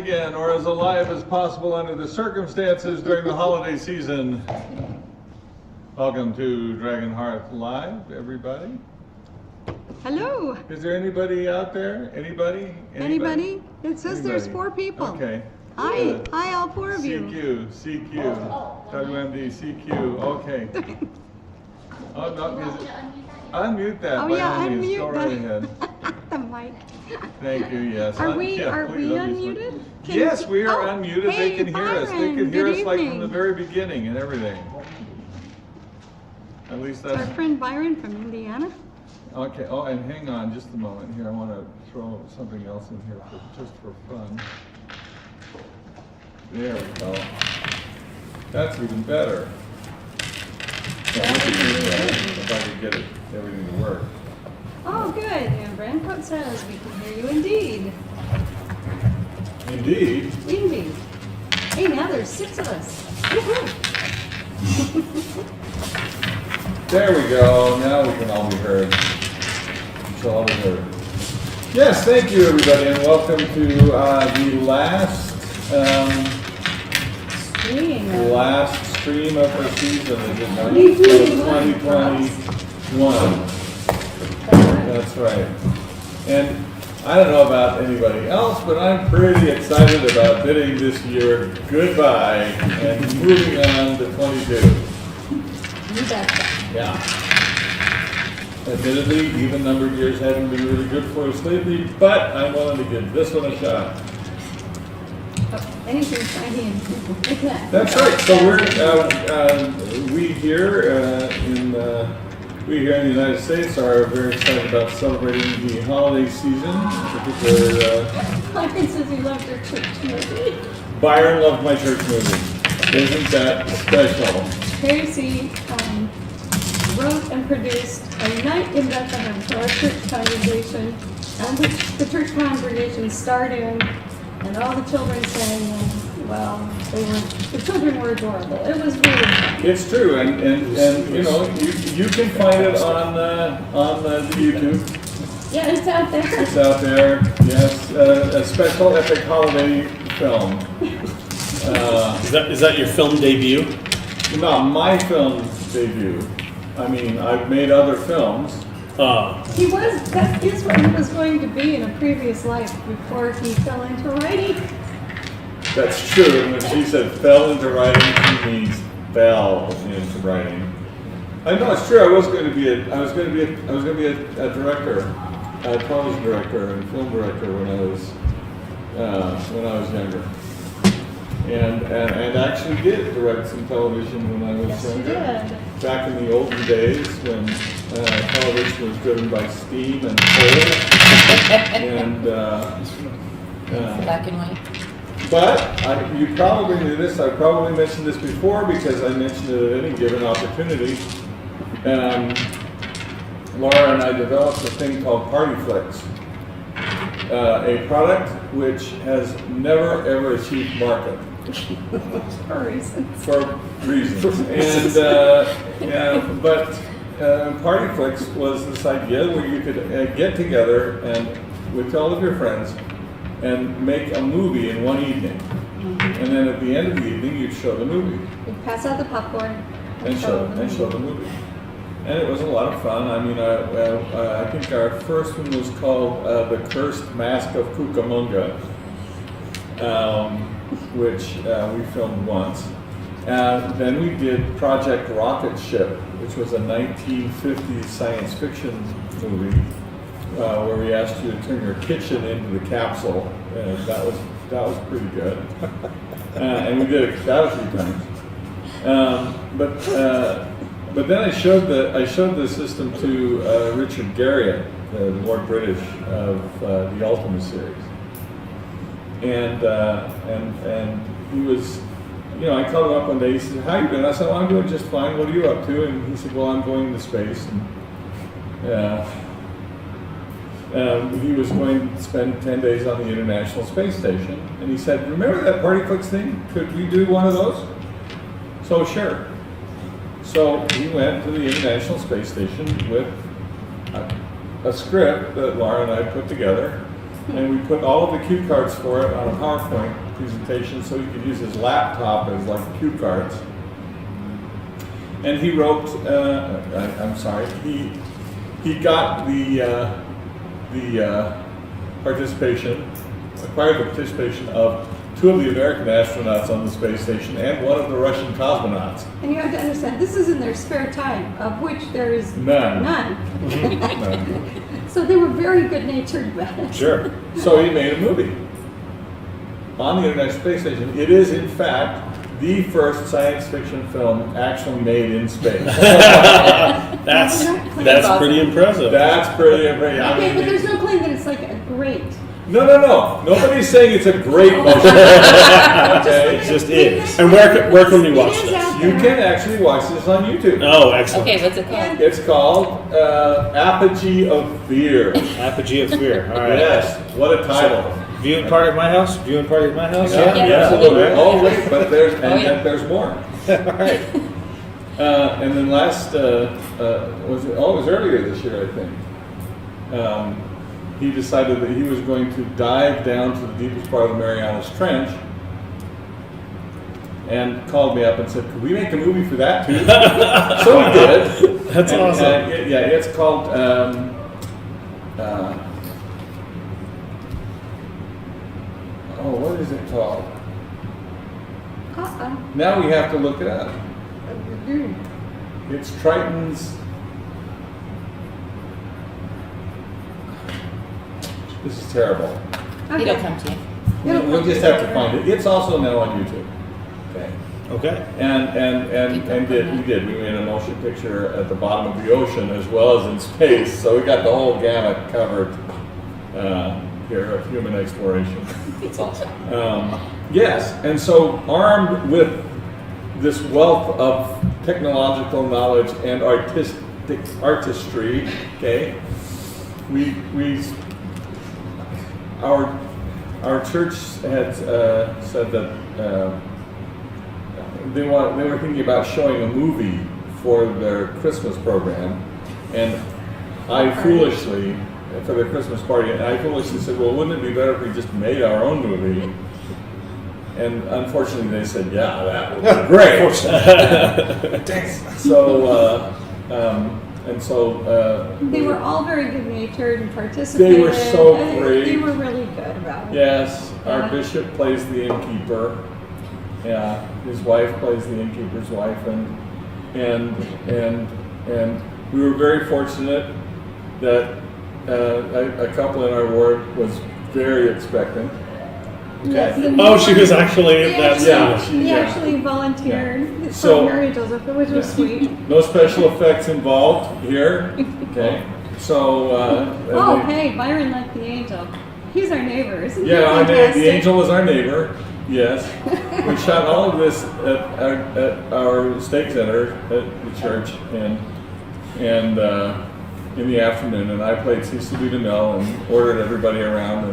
again, or as alive as possible under the circumstances during the holiday season. Welcome to Dragonhearth Live, everybody. Hello. Is there anybody out there? Anybody? Anybody? It says there's 4 people. Okay. Hi. Hi, all 4 of you. CQ, WMD, CQ, okay. Oh, no, unmute that. Oh, by yeah, all means. unmute Go right ahead. the mic. Thank you, yes. Are we please, unmuted? Yes, we are unmuted. Hey, they can hear us. They Byron, can hear good us like from evening. the very beginning and everything. At least Our that's... friend Byron from Indiana. Okay, oh, and hang on just a moment here. I want to throw something else in here just for fun. There we go. That's even better. Yeah, if I could get everything to work. Oh, good. And Brandcoat says we can hear you indeed. Indeed. Indeed. Hey, now there's 6 of us. Woohoo! There we go. Now we can all be heard. We shall all be heard. Yes, thank you, everybody, and welcome to the last stream of our season, is it not? 2021. That's right. And I don't know about anybody else, but I'm pretty excited about bidding this year goodbye and moving on to 22. You betcha. Yeah. Admittedly, even numbered years haven't been really good for us lately, but I'm willing to give this one a shot. Oh, anything shiny and like that. That's right. So we here in the United States are very excited about celebrating the holiday season. In particular, Byron says he loved your church movie. Byron loved my church movie. Isn't that special? Tracy wrote and produced A Night in Bethlehem for our church congregation, which the church congregation starred in, and all the children sang, and well, the children were adorable. It was really fun. It's true, and you know, you can find it on the YouTube. Yeah, it's out there. It's out there. Yes, a special epic holiday film. Is that your film debut? Not my film debut. I mean, I've made other films. That is what he was going to be in a previous life before he fell into writing. That's true. When she said "fell into writing," she means fell into writing. I know it's true. I was going to be a director, a television director and film director when I was younger. And actually did direct some television when I was younger. Yes, you did. Back in the olden days when television was driven by steam and coal. And Black and white. but you probably knew this. I probably mentioned this before because I mentioned it at any given opportunity. Laura and I developed a thing called PartyFlix, a product which has never ever achieved market. For reasons. For reasons. And but PartyFlix was this idea where you could get together and with all of your friends and make a movie in one evening. And then at the end of the evening, you'd show the movie. You'd pass out the popcorn And show the movie. And it was a lot of fun. I mean, I think our first one was called The Cursed Mask of Cucamonga, which we filmed once. And then we did Project Rocket Ship, which was a 1950s science fiction movie where we asked you to turn your kitchen into the capsule. And that was pretty good. And we did that a few times. But then I showed the system to Richard Garriott, the more British of the Ultima series, and he was, you know, I called him up one day. He said, "How you doing?" I said, "Well, I'm doing just fine. What are you up to?" And he said, "Well, I'm going to space." And he was going to spend 10 days on the International Space Station, and he said, "Remember that PartyFlix thing? Could we do one of those?" So sure. So he went to the International Space Station with a script that Laura and I put together, and we put all of the cue cards for it on a PowerPoint presentation so he could use his laptop as like cue cards. And he wrote, I'm sorry, he got the participation, acquired the participation of 2 of the American astronauts on the space station and 1 of the Russian cosmonauts. And you have to understand, this is in their spare time, of which there is None. none. None. So they were very good-natured about it. Sure. So he made a movie on the International Space Station. It is, in fact, the first science fiction film actually made in space. That's awesome. pretty impressive. That's pretty amazing. I Okay, mean, but there's no claim that it's like a great. no. Nobody's saying it's a great motion. Okay? It just is. And where can we watch It is this? out You there. can actually watch this on YouTube. Oh, excellent. Okay, what's it called? It's called Apogee of Fear. Apogee of Fear. All right. Yes, what a title. Viewing party at my house? Viewing party at my house? Yeah, Yeah. absolutely. Oh wait, but there's there's more. All right. And then last it was earlier this year, I think. He decided that he was going to dive down to the deepest part of the Marianas Trench, and called me up and said, "Could we make a movie for that too?" So we did. That's awesome. It's called. What is it called? Now we have to look it up. It's Triton's. This is terrible. It'll come to you. We'll just have to find it. It's also now on YouTube. Okay. Okay. We did. We made a motion picture at the bottom of the ocean as well as in space. So we got the whole gamut covered here of human exploration. It's awesome. Yes, and so armed with this wealth of technological knowledge and artistry, okay, our church had said that they were thinking about showing a movie for their Christmas program, and I foolishly, for their Christmas party, and I foolishly said, well, wouldn't it be better if we just made our own movie? And unfortunately, they said, yeah, that would be great. They were all very good-natured and participated. They were so great. They were really good about it. Yes, our Yeah. bishop plays the innkeeper. Yeah, his wife plays the innkeeper's wife, and we were very fortunate that a couple in our ward was very expectant. Yes, Okay. and Oh, she was actually. They That's He actually volunteered for So- Mary Joseph, which was sweet. No special effects involved here. Okay, so. Hey, Byron liked the angel. He's our neighbor, isn't he? Yeah, Fantastic? the angel was our neighbor. Yes, we shot all of this at our stake center at the church, and in the afternoon, and I played Cecil B. DeMille and ordered everybody around,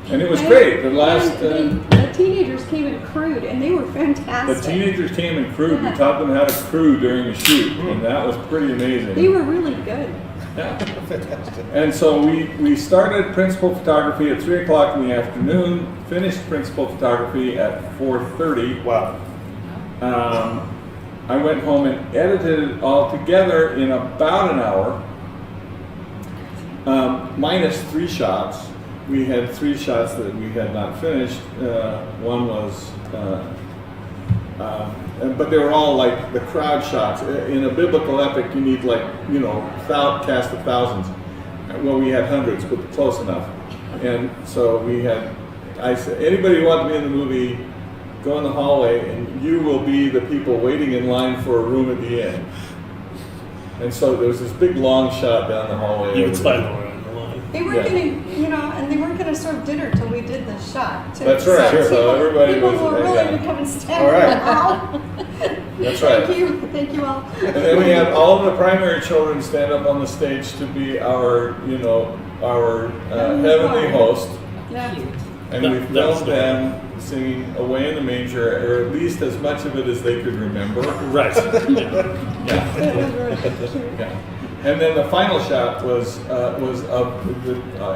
and it was great. The last the teenagers came and crewed, and they were the fantastic. teenagers came and crewed. We Yeah. taught them how to crew during the shoot, and that was pretty amazing. They were really good. Yeah. And so we started principal photography at 3 o'clock in the afternoon, finished principal photography at 4:30. Wow. I went home and edited it all together in about an hour, minus 3 shots. We had 3 shots that we had not finished. One was, but they were all like the crowd shots. In a biblical epic, you need cast of thousands. Well, we had hundreds, but close enough. And so I said, anybody who wants to be in the movie, go in the hallway, and you will be the people waiting in line for a room at the end. And so there was this big long shot down the hallway. You would slide around the line. They weren't and they weren't gonna serve dinner till we did the shot. Too. That's right. So So everybody people was were willing to come and stand All right. in the hall. That's right. Thank you all. And then we had all of the primary children stand up on the stage to be our heavenly host. Yeah. And we That's filmed them singing Away in the Manger, or at least as much of it as they could remember. Right. Yeah. It was really cute. Yeah. And then the final shot was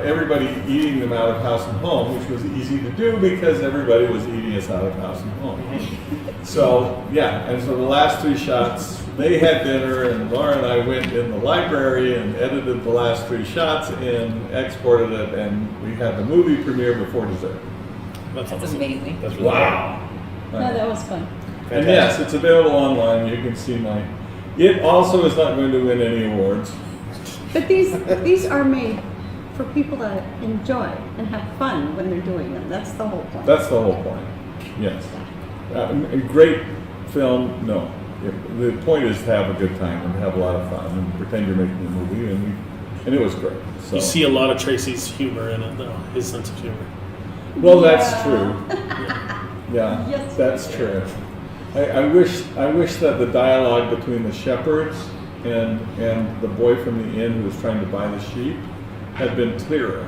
everybody eating them out of house and home, which was easy to do because everybody was eating us out of house and home. So yeah, and so the last 3 shots, they had dinner, and Laura and I went in the library and edited the last 3 shots and exported it, and we had the movie premiere before dessert. That's That's awesome. amazing. That's really No, that was fun. And yes, it's available online. You can see my. It also is not going to win any awards. But these are made for people to enjoy and have fun when they're doing them. That's the whole point. That's the whole point. Yes. A great film, no. The point is to have a good time and have a lot of fun and pretend you're making a movie, and it was great. So. You see a lot of Tracy's humor in it, though. His sense of humor. Well, that's Yeah. true. Yeah, Yes, that's yes. true. I wish that the dialogue between the shepherds and the boy from the inn who was trying to buy the sheep had been clearer.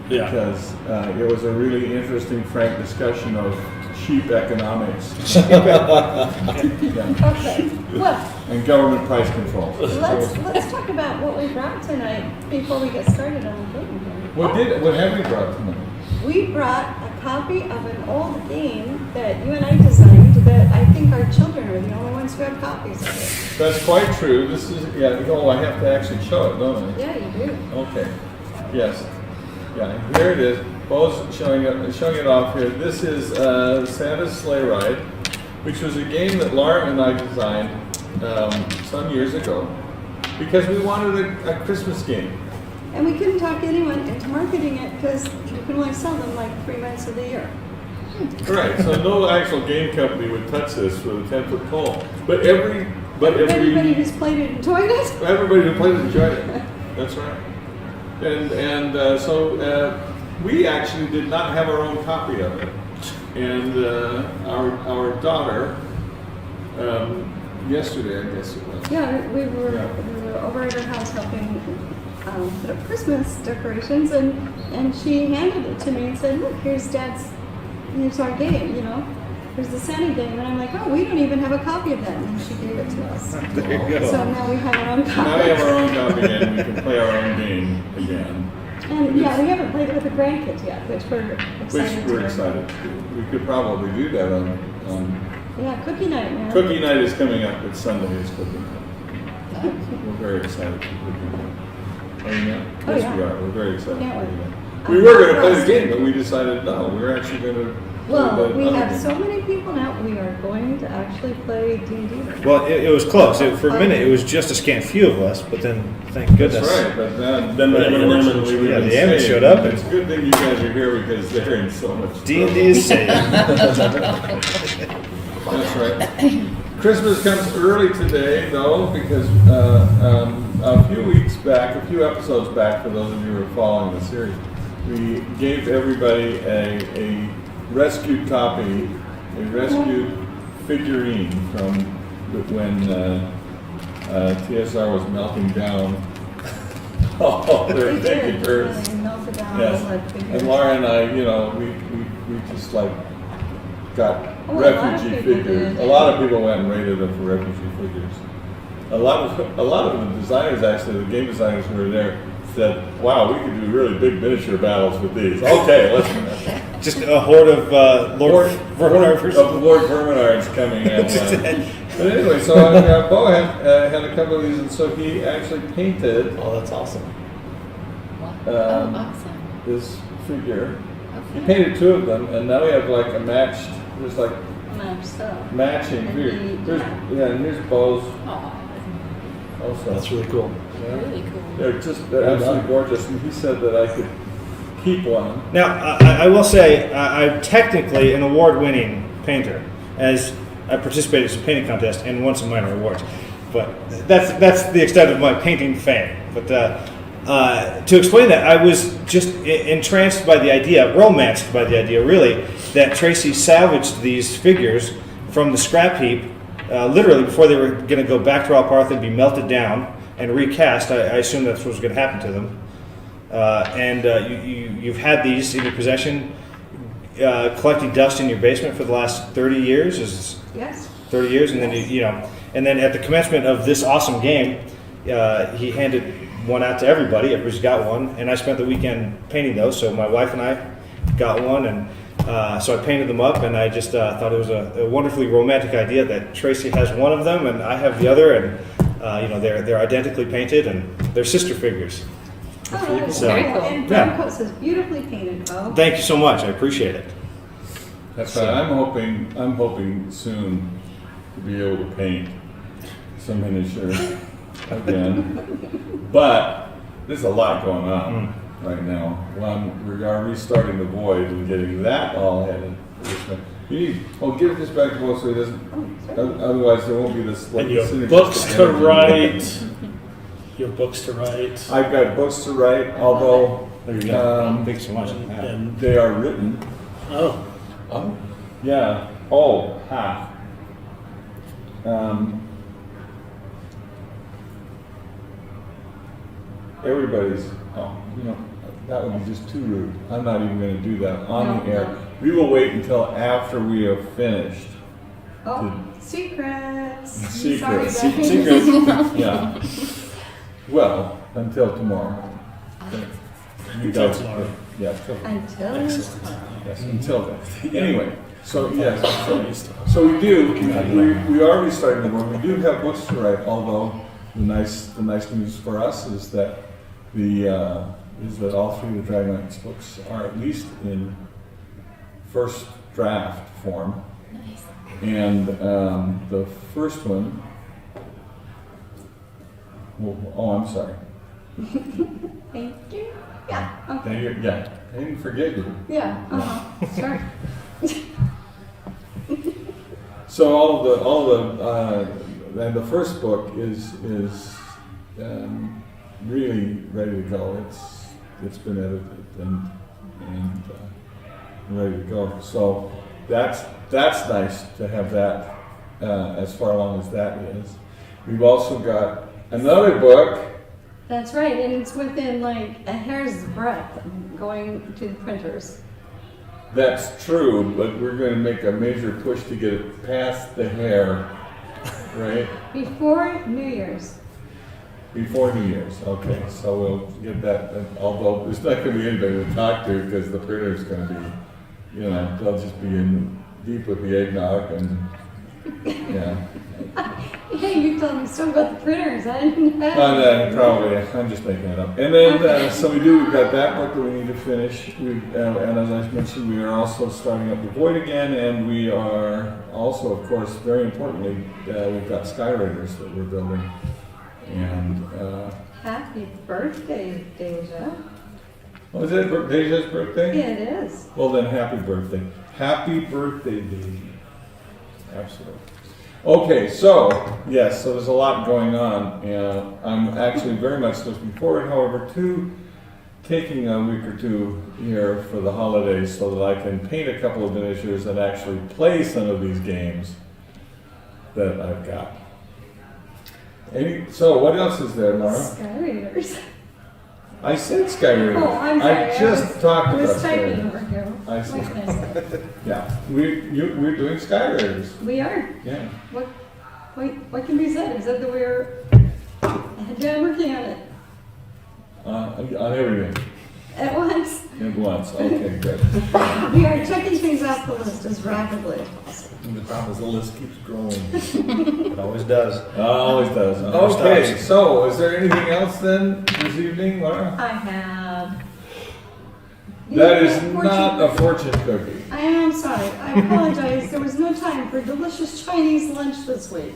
Yeah. Because it was a really interesting, frank discussion of sheep economics yeah, Okay, well, and government price control. let's talk about what we brought tonight before we get started on the game. What have we brought tonight? We brought a copy of an old game that you and I designed that I think our children are the only ones who have copies of it. That's quite true. This is I have to actually show it, don't I? Yeah, you do. Okay. Yes. Yeah. Here it is. Bo's showing it off here. This is Santa's Sleigh Ride, which was a game that Laura and I designed some years ago because we wanted a Christmas game. And we couldn't talk anyone into marketing it because you can only sell them like 3 months of the year. Right. So no actual game company would touch this with a 10-foot pole. But Everybody who's played it enjoyed it. everybody who played it enjoyed it. That's right. So we actually did not have our own copy of it, and our daughter yesterday, I guess it was. Yeah, we were over at her house helping put up Christmas decorations, and she handed it to me and said, "Look, here's our game, Here's the Santa game." And I'm like, "Oh, we don't even have a copy of that." And she gave it to us. There you go. So now we have our own copy. Now we have our own copy and we can play our own game again. And yeah, we haven't played it with the grandkids yet, which we're excited to do. excited to do. We could probably do that on Yeah, cookie night, man. Cookie Night is coming up. It's Sunday. It's Cookie Night. We're very excited for Cookie Night. Oh, yeah? Oh, Yes, yeah. we are. We're very excited. Can't for wait. Cookie Night. We were going to play the game, but we decided no. We're actually going to. Well, we have so many people now, we are going to actually play D&D. Well, it was close. For a minute, it was just a scant few of us, but then, thank goodness. That's right, but then Then the unfortunately, we've yeah, been the Emmons saved. showed up. It's a good thing you guys are here because they're in so much trouble. D&D is saved. That's right. Christmas comes early today, though, because a few episodes back, for those of you who are following the series, we gave everybody a rescued copy, a rescued figurine from when TSR was melting down. Oh, they're We taking did, turns. really melted down Yes. all that figures. And Laura and I, we just got Oh, a lot of refugee people figures. did. A lot of people went and rated them for refugee figures. A lot of the designers, actually, the game designers who were there, said, "Wow, we could do really big miniature battles with these." Okay, let's. Just a horde of Lord Verminards. Of Lord Verminards coming in. But anyway, so Bo had a couple of these, and so he actually painted Oh, that's awesome. Awesome. this figure. He Okay. painted 2 of them, and now we have like a matched. There's like Matched up. matching And here. And here's Bo's Oh, also. That's really cool. Yeah. really cool. They're absolutely gorgeous, and he said that I could keep one. Now, I will say, I'm technically an award-winning painter, as I participated in a painting contest and won some minor awards. But that's the extent of my painting fame. But to explain that, I was just entranced by the idea, romanced by the idea, really, that Tracy salvaged these figures from the scrap heap, literally before they were going to go back to Alparth and be melted down and recast. I assume that's what was going to happen to them. You've had these in your possession, collecting dust in your basement for the last 30 years. Yes. 30 years, and then and then at the commencement of this awesome game, he handed one out to everybody. Everybody's got one, and I spent the weekend painting those. So my wife and I got one, and so I painted them up, and I just thought it was a wonderfully romantic idea that Tracy has one of them and I have the other, and they're identically painted and they're sister figures. Oh, that's So, very cool. And yeah. Brown Coat says beautifully painted, Bo. Thank you so much. I appreciate it. That's right. I'm hoping soon to be able to paint some miniature again. But there's a lot going on right now. We are restarting the void and getting that all headed. Give this back to Bo so he doesn't. Otherwise, there won't be this. And you have synergistic books to energy. write. You have books to write. I've got books to write, although There you go. Thank you so much. Yeah. And they are written. oh, Yeah. Half. Everybody's. That would be just too rude. I'm not even going to do that on the air. We will wait until after we have finished. Oh, secrets. Secrets. Sorry, guys. Secrets. Yeah. Well, until tomorrow. You Until guys- tomorrow. Yeah. Until Until Yes, until then. Anyway, so yes, so we do. We are restarting the book. We do have books to write. Although the nice news for us is that all three of the Dragonhearth books are at least in first draft form. Nice. And the first one. I'm sorry. Thank you. Yeah. Okay. Yeah, I didn't forget you. Yeah. Sorry. So and the first book is really ready to go. It's been edited and ready to go. So that's nice to have that as far along as that is. We've also got another book. That's right, and it's within like a hair's breadth going to the printers. That's true, but we're going to make a major push to get it past the hair, right? Before New Year's. Before New Year's, okay, so we'll get that, although there's not gonna be anybody to talk to, because the printer's gonna be, they'll just be in deep with the eggnog, and, yeah. Hey, you told me so about the printers, I didn't know. Probably, I'm just making it up. And then, so we've got that book that we need to finish, and as I mentioned, we are also starting up the Void again, and we are also, of course, very importantly, we've got Skyriders that we're building. And Happy birthday, Deja. was it Deja's birthday? Yeah, it is. Well then, happy birthday. Happy birthday, Deja. Absolutely. Okay, so yes, so there's a lot going on, and I'm actually very much looking forward, however, to taking a week or two here for the holidays so that I can paint a couple of miniatures and actually play some of these games that I've got. So what else is there, Laura? Skyriders. I said Skyrim. Oh, I'm sorry. I just talked I about was typing Skyrim. over here. I see. What can I say? Yeah, we're doing Skyriders. We are. Yeah. What can be said? Is that we're working on it On everything at once. at once. Okay, good. We are checking things off the list as rapidly as possible. And the problem is the list keeps growing. It always does. Always does. Never Okay, stops. so is there anything else then this evening, Laura? I have. That is Fortune not a cookie. fortune cookie. I am sorry. I apologize. There was no time for delicious Chinese lunch this week.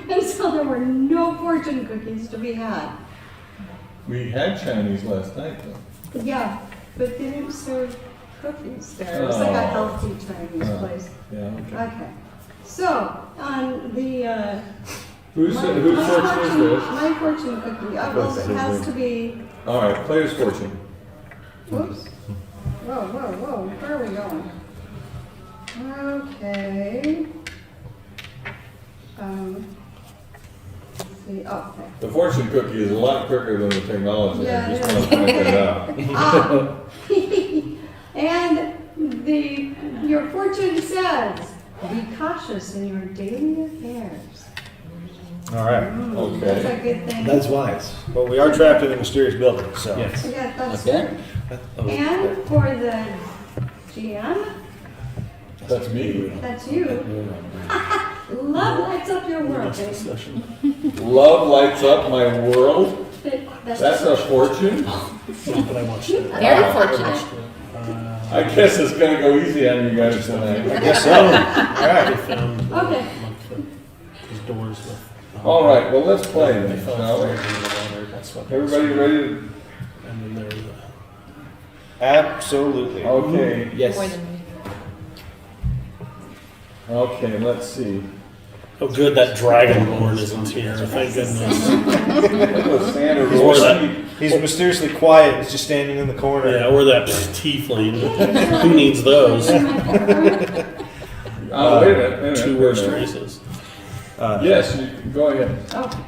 And so there were no fortune cookies to be had. We had Chinese last night though. Yeah, but they didn't serve cookies there. It was like a healthy Chinese place. Yeah, okay. Okay. So, on the, Whose my fortune is this? My fortune cookie, well, it has to be, All right, player's fortune. whoops. Whoa, where are we going? Okay. Let's see, okay. The fortune cookie is a lot quicker than the technology. Yeah, I it just want to point that out. And your fortune says, be cautious in your daily affairs. All right. Okay. That's a good thing. That's wise. But we are trapped in a mysterious building, so. Yes. Yeah, that's Okay. true. And for the GM, That's me. that's you. Love lights up your world, baby. Love lights up my world. That's a fortune. But I watched it. Very fortunate. I guess it's gonna go easy on you guys tonight. I guess so. All They right. found Okay. his doors with. All right, well, let's play They then, found shall we? flares in the water. That's what. Everybody ready? And then there was Absolutely. Okay, More than me. okay, let's see. Oh, good that Dragonborn isn't here. Thank goodness. Look at Sandra He's more that- Roy. He's mysteriously quiet. He's just standing in the corner. Yeah, or that tiefling. Who needs those? Wait a minute, wait a minute. Two wait a worst minute. races. Yes, you can go ahead. Okay.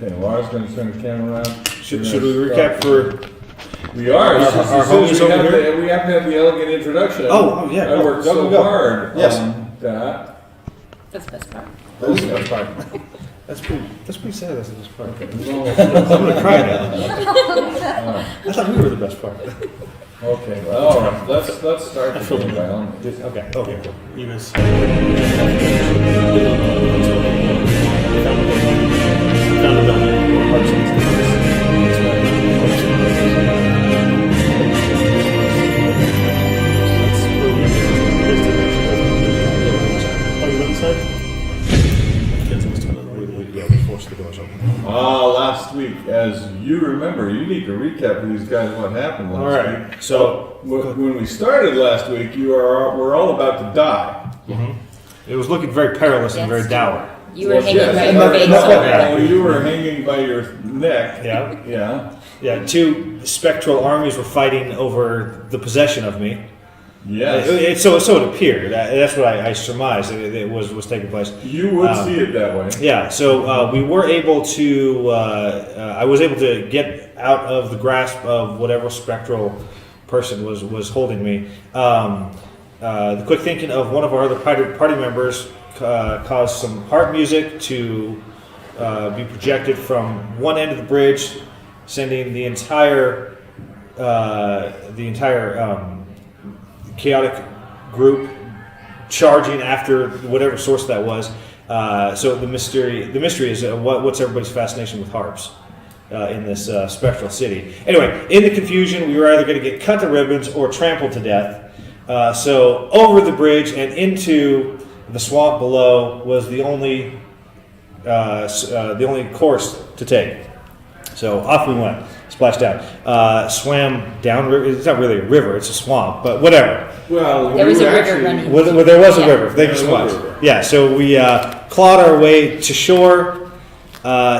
Okay, Laura's gonna turn the camera around. Should we recap for? We are. It's just Our as soon as homies we over have here? we have to have the elegant introduction. Oh, yeah. I worked Go, so go, go. hard Yes. on that. That's the best part. That was the best part. That's pretty sad. That's the best part. Well, I'm gonna cry now. I thought we were the best part. okay, well, all right. Let's start I the feel game the- by all means. Okay. Okay. Cool. You guys. Found a building where Hearts and That's where we Oh, you went inside? Kids must have been waiting. Yeah, we forced the doors open. Last week, as you remember, you need to recap for these guys what happened last All right. week. So When we started last week, we're all about to die. it was looking very perilous and very Yes. dour. You were Well, hanging yes, by and your no, face no, over yeah. no, you were hanging by your neck. Yeah. Yeah. Yeah. Two spectral armies were fighting over the possession of me. Yes. So it appeared. That's what I surmised. It was taking place. You would see it that way. Yeah, so we were able to, I was able to get out of the grasp of whatever spectral person was holding me. The quick thinking of one of our other party members caused some harp music to be projected from one end of the bridge, sending the entire chaotic group charging after whatever source that was. So the mystery is what's everybody's fascination with harps in this spectral city. Anyway, in the confusion, we were either going to get cut to ribbons or trampled to death. So over the bridge and into the swamp below was the only course to take. So off we went, splashed down, swam down river. It's not really a river; it's a swamp, but whatever. Well, There was we a were river actually- running. Well, there was a Yeah. river. Thank you so There much. was a river. Yeah, so we clawed our way to shore,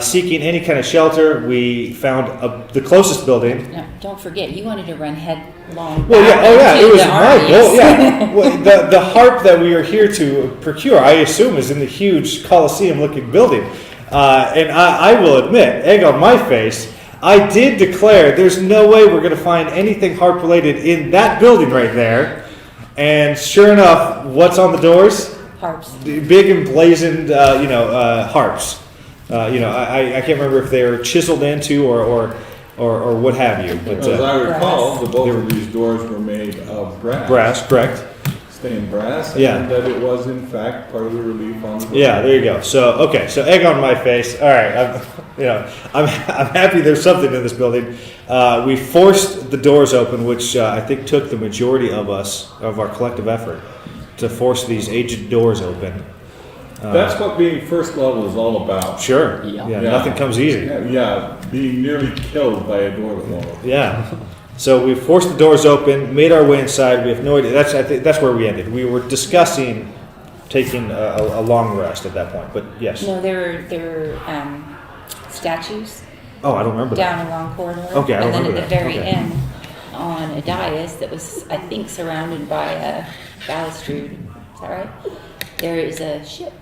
seeking any kind of shelter. We found the closest building. No, don't forget, you wanted to run headlong. Well, yeah, back oh yeah, into it was the my armies. goal. Yeah, well, the harp that we are here to procure, I assume, is in the huge Colosseum-looking building. And I will admit, egg on my face, I did declare there's no way we're going to find anything harp-related in that building right there. And sure enough, what's on the doors? Harps. The big emblazoned, harps. I can't remember if they're chiseled into or what have you. But As I recall, Brass. both of these doors were made of brass. brass, correct? Stained brass. Yeah. And that it was, in fact, part of the relief on the Yeah, there you go. So so egg on my face. All right, I'm happy there's something in this building. We forced the doors open, which I think took the majority of our collective effort to force these aged doors open. That's what being first level is all about. Sure. Yeah. Yeah. Nothing comes easy. Yeah, being nearly killed by a door that won't open. Yeah. So we forced the doors open, made our way inside. We have no idea. I think that's where we ended. We were discussing taking a long rest at that point. But yes. No, there were statues Oh, I don't remember that. down a long corridor. Okay, I And then remember at the that. very Okay. end, on a dais that was, I think, surrounded by a balustrade. Is that right? There is a ship.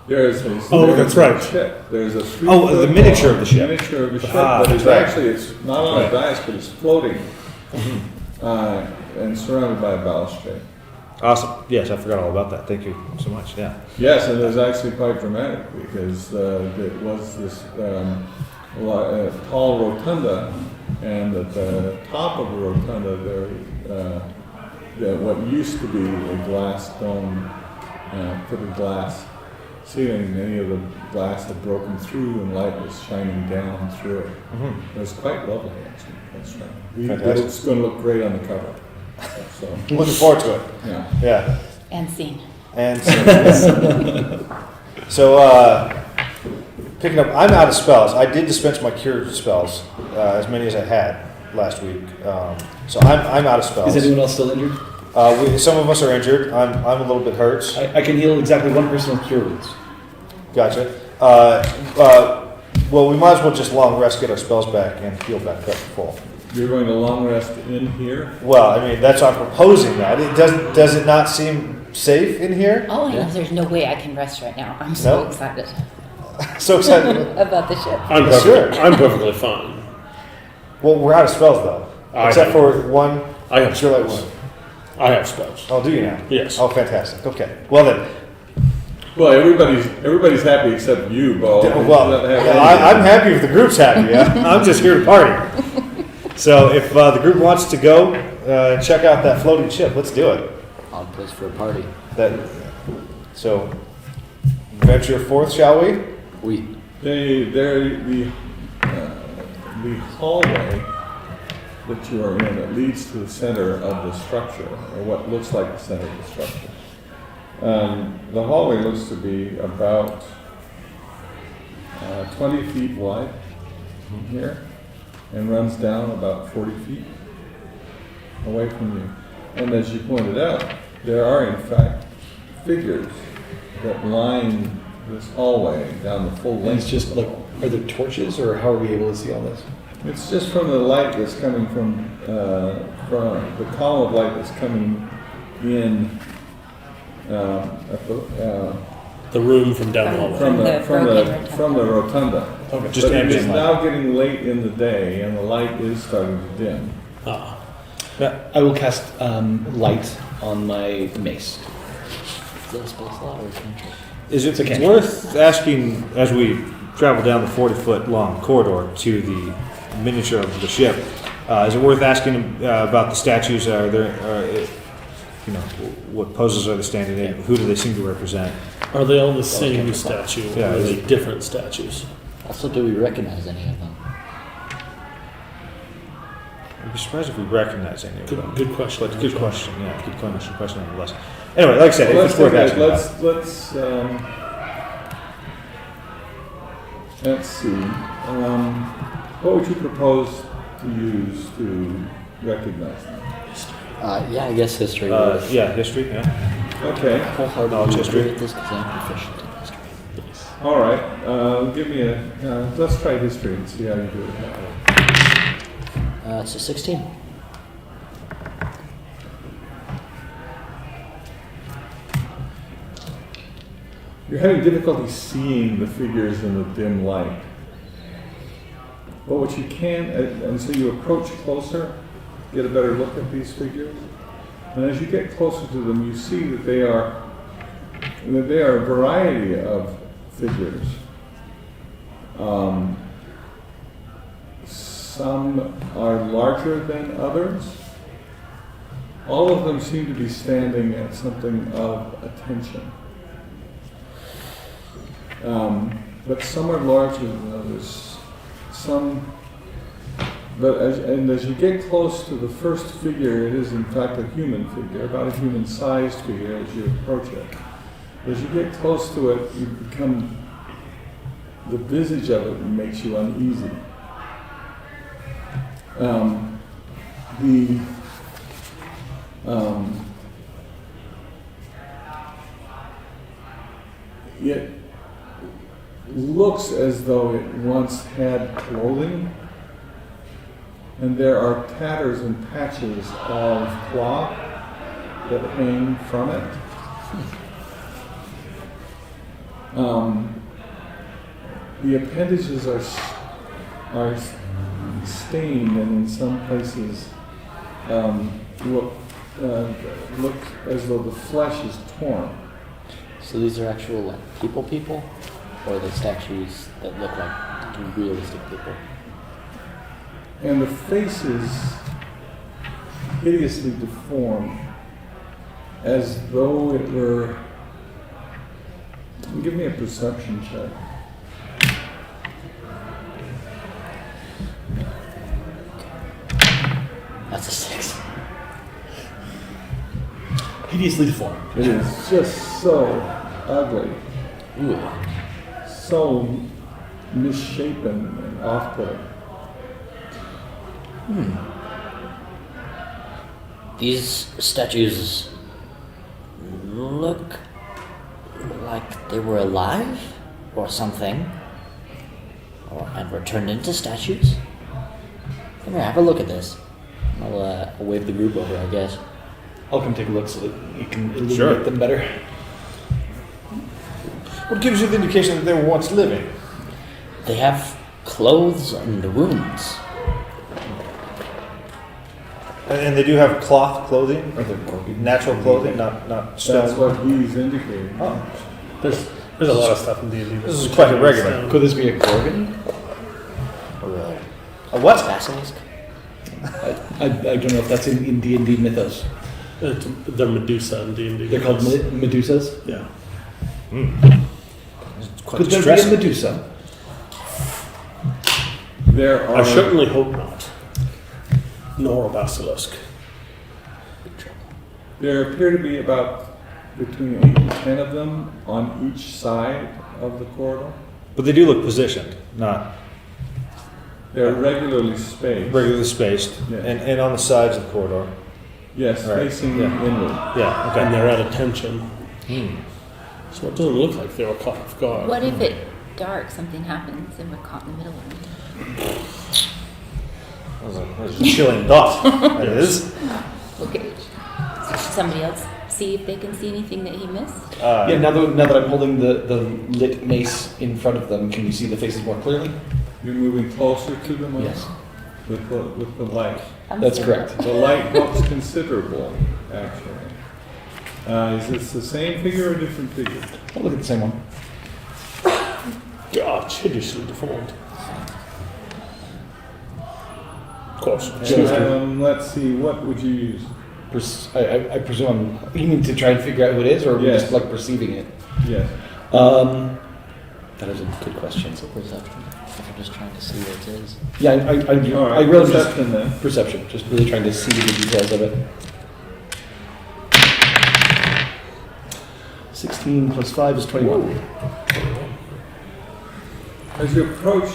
There's a, Oh, there's that's a right. ship. There's a Oh, the miniature of the ship. Miniature of the ship, Ah, but that's it's right. actually it's not on a dais, but it's floating, and surrounded by a balustrade. Awesome. Yes, I forgot all about that. Thank you so much. Yeah. Yes, and it was actually quite dramatic because it was this tall rotunda, and at the top of the rotunda there what used to be a glass dome, fitted glass ceiling. Many of the glass had broken through, and light was shining down through it. Mm-hmm. It was quite lovely, actually. That's right. Fantastic. It's going to look great on the cover. So, Looking forward to it. yeah. Yeah. And scene. And so, picking up, I'm out of spells. I did dispense my cure spells, as many as I had last week. So I'm out of spells. Is anyone else still injured? Some of us are injured. I'm a little bit hurt. I can heal exactly one person with cure wounds. Gotcha. Well, we might as well just long rest, get our spells back, and heal back up full. You're going to long rest in here? Well, I mean, that's I'm proposing that. It does it not seem safe in here? Oh, I know. There's no way I can rest right now. I'm so No? excited So excited. about the ship. I'm perfectly fine. Well, we're out of spells though, except for one. I have Sure, spells. one. I have spells. Oh, do you now? Yes. Oh, fantastic. Okay. Well then. Well, everybody's happy except you, Bo. Well, I'm happy if the group's happy. Yeah? I'm just here to party. So if the group wants to go check out that floating ship, let's do it. Odd place for a party. So venture forth, shall we? The hallway that you are in, it leads to the center of the structure, or what looks like the center of the structure. The hallway looks to be about 20 feet wide from here, and runs down about 40 feet away from you. And as you pointed out, there are in fact figures that line this hallway down the full And length. it's just like, are there torches, or how are we able to see all this? It's just from the light that's coming from the column of light that's coming in The room from down the hallway. from the rotunda. Okay. Just But it is ambient light. now getting late in the day, and the light is starting to dim. Ah. I will cast light on my mace. Is that a spell slot or a cantrip? Is it It's a cantrip. worth asking as we travel down the 40-foot long corridor to the miniature of the ship? Is it worth asking about the statues? Are there, what poses are they standing in? Who do they seem to represent? Are they all the same statue, Yeah, or are is they different statues? Also, do we recognize any of them? I'd be surprised if we recognize any of them. Good question. But good question, yeah. Good question nonetheless. Anyway, like I said, if it's worth asking about. Let's see. What would you propose to use to recognize them? Yeah, I guess history. Yeah, history, yeah. Okay. Wholeheartedly knowledge agree history. with this because I'm proficient in history. All right. Give me let's try history and see how you do it. It's a 16. You're having difficulty seeing the figures in the dim light. But what you can, and so you approach closer, get a better look at these figures. And as you get closer to them, you see that they are a variety of figures. Some are larger than others. All of them seem to be standing at something of attention. But some are larger than others. As you get close to the first figure, it is in fact a human figure, about a human-sized figure as you approach it. As you get close to it, the visage of it makes you uneasy. It looks as though it once had clothing, and there are tatters and patches of cloth that hang from it. The appendages are stained, and in some places look look as though the flesh is torn. So these are actual like people, or are they statues that look like realistic people? And the face is hideously deformed, as though it were. Give me a perception check. That's a 6. Hideously deformed. It is just so ugly, Ooh. so misshapen and off-putting. These statues look like they were alive or something, and were turned into statues. Come here, have a look at this. I'll wave the group over, I guess. I'll come take a look so that you can illuminate Sure. them better. What gives you the indication that they were once living? They have clothes and wounds. And they do have cloth clothing, Or they're natural clothing, not That's stone. what he's indicating. Oh, There's a lot of stuff in D&D. This is quite irregular. Could this be a gorgon? Or a what? basilisk? I don't know if that's in D&D mythos. They're Medusa in D&D. They're called Medusas. Yeah. It's quite Could there be a distressing. Medusa? There are. I certainly hope not. Nor a basilisk. There appear to be about between 8 and 10 of them on each side of the corridor. But they do look positioned, not They're regularly spaced. regularly spaced, Yeah. and on the sides of the corridor. Yes, Right, facing yeah. inward. Yeah, And okay. they're at attention. So it doesn't look like they were caught off guard. What if at dark something happens and we're caught in the middle of it? That was a chilling thought. That is. Okay. So should somebody else see if they can see anything that he missed? Yeah, now that I'm holding the lit mace in front of them, can you see the faces more clearly? You're moving closer to them Yes. with the light. I'm That's sorry. correct. The light helps considerable, actually. Is this the same figure or a different figure? I'll look at the same one. God, it's hideously deformed. Of course. Let's see, what would you use? I presume you need to try and figure out who it is, or are we Yes. just like perceiving it? Yes. That is a good question. So perception. If we're just trying to see what it is. Yeah, All I right, really just perception then. perception, just really trying to see the details of it. 16 plus 5 is 21. As you approach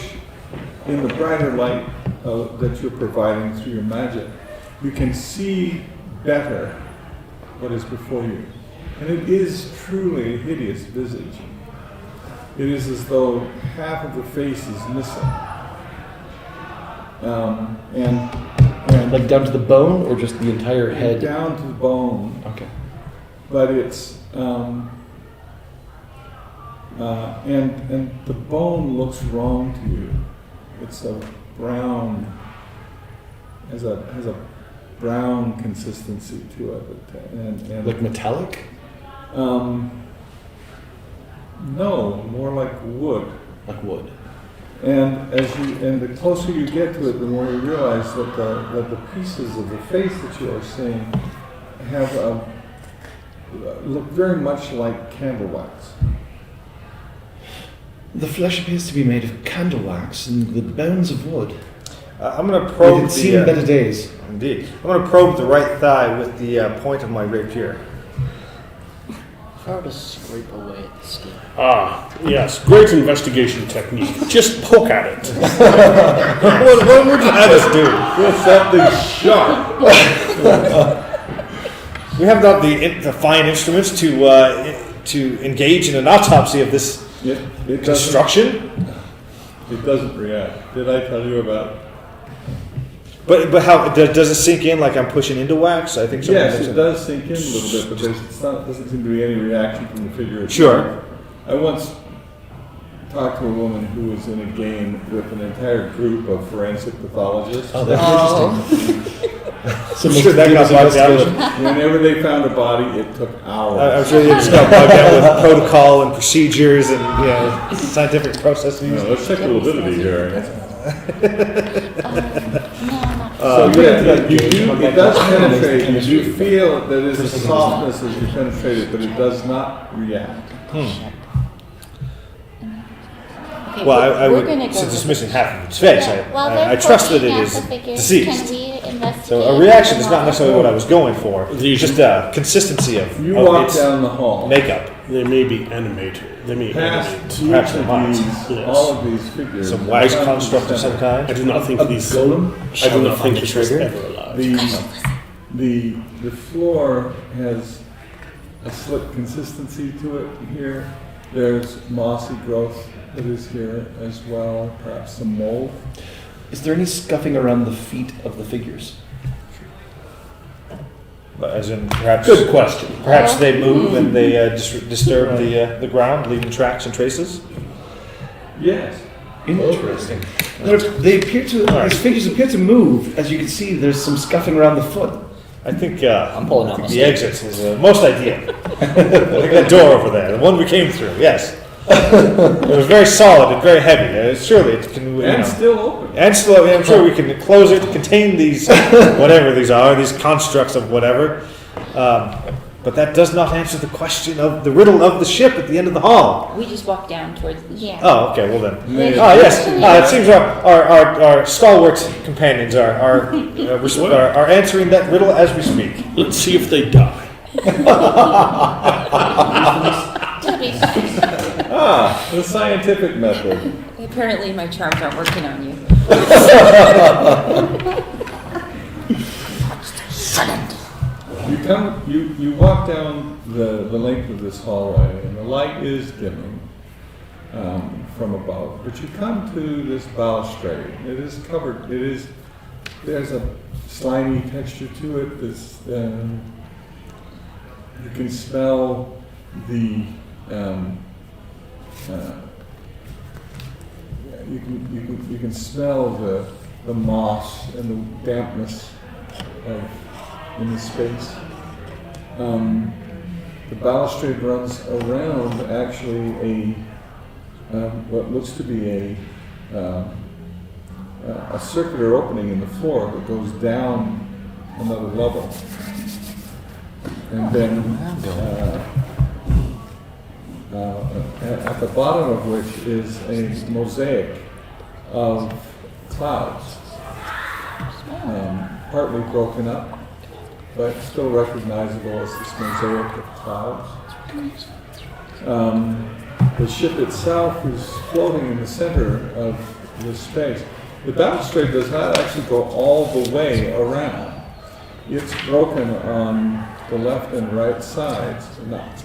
in the brighter light that you're providing through your magic, you can see better what is before you. And it is truly a hideous visage. It is as though half of the face is missing. And Like down to the bone, or just the entire head? down to the bone, Okay. but it's and the bone looks wrong to you. It's a brown, has a brown consistency to it, and Like metallic? no, more like wood. Like wood. And the closer you get to it, the more you realize that the pieces of the face that you are seeing have look very much like candle wax. The flesh appears to be made of candle wax and the bones of wood. I'm going to We probe had seen better days. Indeed. I'm going to probe the right thigh with the point of my rapier. If I were to scrape away at the skin. Ah, yes. Great investigation technique. Just poke at it. What would you have us do? With something sharp. We have not the fine instruments to engage in an autopsy of this It destruction. doesn't react. Did I tell you about? But how does it sink in? Like I'm pushing into wax? I think. Yes, it does sink in a little bit, but doesn't seem to be any reaction from the figure. Sure. I once talked to a woman who was in a game with an entire group of forensic pathologists. Oh, that's interesting. So I'm sure that got bogged down with. Whenever they found a body, it took hours. I'm sure they just got bogged down with protocol and procedures and scientific processes. Let's check validity here. No, not. It does penetrate. You do feel that there's a softness as you penetrate it, but it does not react. Okay, Well, I we're would, gonna go since it's with- missing half of its face, While I they're trust that it poking at is the figures, deceased. Can we investigate? So a reaction is the not necessarily what I was going for. These- Just a consistency of You walk its down the hall. makeup. They may be animated. They may Past animate. each Perhaps of the minds. these, Yes. all of these figures. Some wise construct of some kind. I do not think these. golem? I Shall do we not find think the this was trigger? ever alive. The floor has a slick consistency to it here. There's mossy growth that is here as well, perhaps some mold. Is there any scuffing around the feet of the figures? But as in, perhaps. Good question. Perhaps they move and they disturb the ground, leaving tracks and traces. Yes. Interesting. They appear to. These figures appear to move. As you can see, there's some scuffing around the foot. I think, I'm pulling out my the stick. exit is most ideal. I think that door over there, the one we came through, yes. It was very solid and very heavy. Surely it can, And still open. And still, I'm sure we can close it, contain these, whatever these are, these constructs of whatever. But that does not answer the question of the riddle of the ship at the end of the hall. We just walked down towards the Yeah. Oh, okay, well then. Yeah. Oh, yes. It seems our stalwart companions are answering that riddle as we speak. Let's see if they die. To be fair. The scientific method. Apparently my charms aren't working on you. You walk down the length of this hallway, and the light is dimming from above. But you come to this balustrade. It is covered. There's a slimy texture to it. You can smell the you can smell the moss and the dampness in the space. The balustrade runs around actually what looks to be a circular opening in the floor that goes down another level, and then at the bottom of which is a mosaic of clouds, partly broken up, but still recognizable as this mosaic of clouds. The ship itself is floating in the center of this space. The balustrade does not actually go all the way around. It's broken on the left and right sides. Not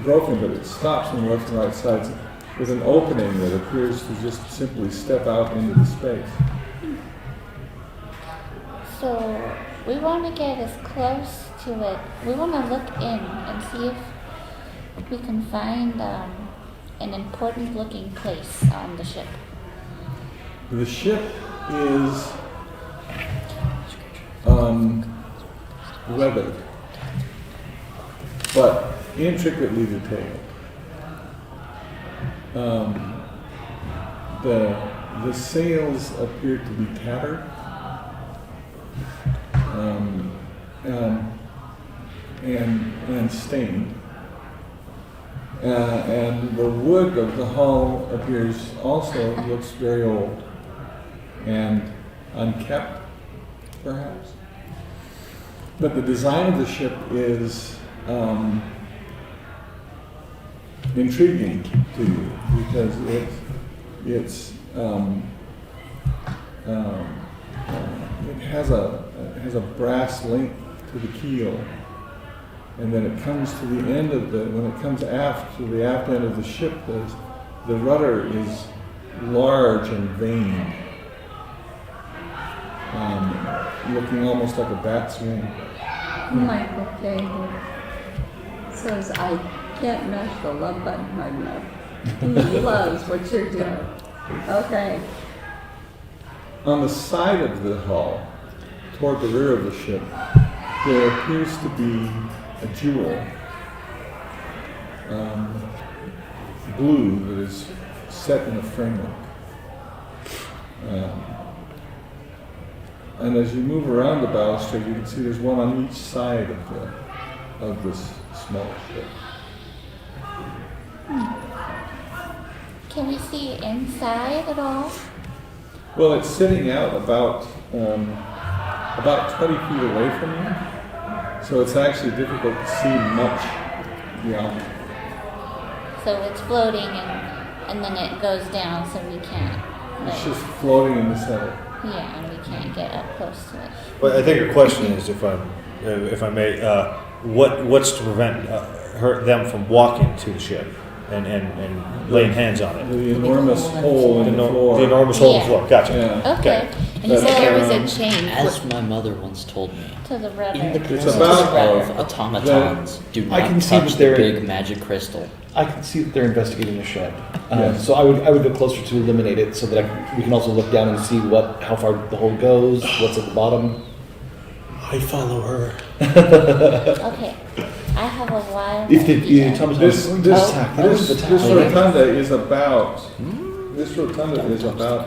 broken, but it stops on the left and right sides with an opening that appears to just simply step out into the space. So we want to get as close to it. We want to look in and see if we can find an important looking place on the ship. The ship is weathered, but intricately detailed. The sails appear to be tattered, and stained. And the wood of the hull looks very old and unkept, perhaps. But the design of the ship is intriguing to you because it has a brass link to the keel, and then it comes to the end of when it comes aft to the aft end of the ship, the rudder is large and veined, looking almost like a bat's wing. Michael Cagle says, I can't mash the love button hard enough. He loves what you're doing. Okay. On the side of the hull, toward the rear of the ship, there appears to be a jewel, blue, that is set in a framework. And as you move around the balustrade, you can see there's one on each side of this small ship. Can we see inside at all? Well, it's sitting out about 20 feet away from you, so it's actually difficult to see much beyond. So it's floating and then it goes down, so we can't. It's just floating in the center. Yeah, and we can't get up close to it. But I think your question is, if I may, what's to prevent them from walking to the ship and laying hands on it? The enormous hole in the floor. The enormous hole in the Yeah. floor. Gotcha. Yeah. Okay. And you said there was a But, chain. As my mother once told me, To the in rudder. the It's presence about- of automatons, do I not can see touch that the they're- big magic crystal. I can see that they're investigating the shed. Yes. So I would go closer to eliminate it so that we can also look down and see how far the hole goes, what's at the bottom. I follow her. Okay. I have a wild If the idea. automatons This attack, this attack. rotunda is about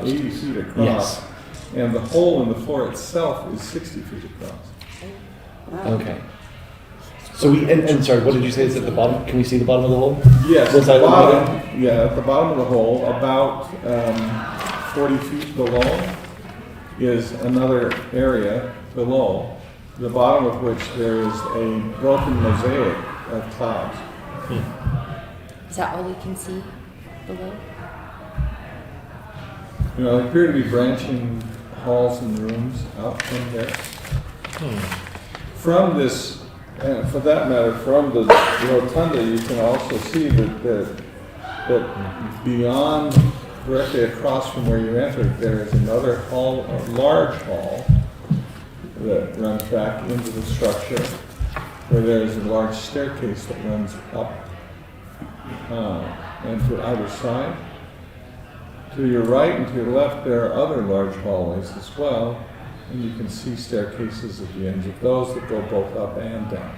80 feet across, Yes. and the hole in the floor itself is 60 feet across. Okay. So and sorry, what did you say is at the bottom? Can we see the bottom of the hole? Yes, Was at the that- bottom. Yeah, at the bottom of the hole, about 40 feet below, is another area below, the bottom of which there is a broken mosaic of clouds. Is that all we can see below? You know, there appear to be branching halls and rooms out from there. From this, and for that matter, from the rotunda, you can also see that beyond, directly across from where you entered, there is another hall, a large hall, that runs back into the structure, where there is a large staircase that runs up and to either side. To your right and to your left, there are other large hallways as well, and you can see staircases at the ends of those that go both up and down.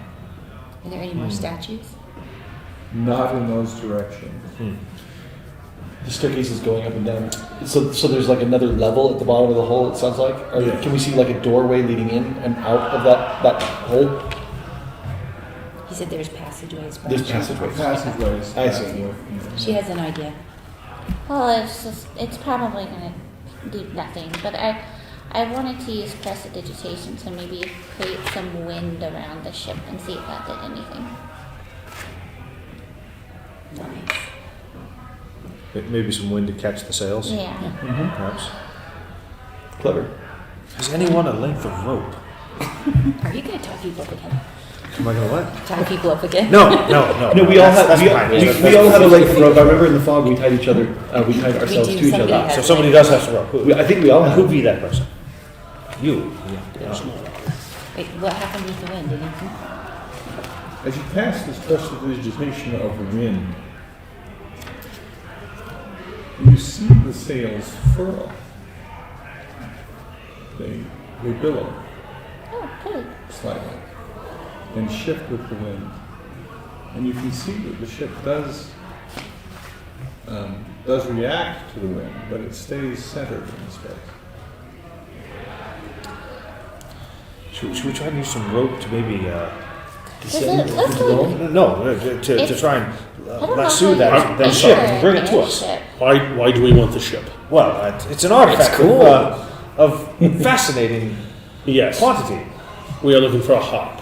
Are there any more statues? Not in those directions. The staircase is going up and down. So there's like another level at the bottom of the hole. It sounds like. Or Yeah. Can we see like a doorway leading in and out of that hole? He said there's passageways. There's branching. passageways. Passageways. I see. yeah. She has an idea. Well, it's probably gonna do nothing, but I wanted to use prestidigitation to maybe create some wind around the ship and see if that did anything. Nice. Maybe some wind to catch the sails. Yeah. Perhaps. Clever. Has anyone a length of rope? Are you going to tie people up again? Am I gonna what? Tie people up again? No. No, we all have That's we fine. all have a length of rope. I remember in the fog we tied each other. We tied ourselves do. to each Somebody other. has- So somebody does have some rope. Who? I think we all have. Who'd be that person? You. Wait, what happened with the wind? Anything? As you pass this prestidigitation over wind, you see the sails furl. They billow Oh, good. slightly and shift with the wind. And you can see that the ship does react to the wind, but it stays centered in space. Should we try and use some rope to maybe Let's to try and I don't know lasso how that you ship enter and bring it an to us? airship. Why do we want the ship? Well, it's an artifact It's cool. of fascinating Yes. quantity. We are looking for a hop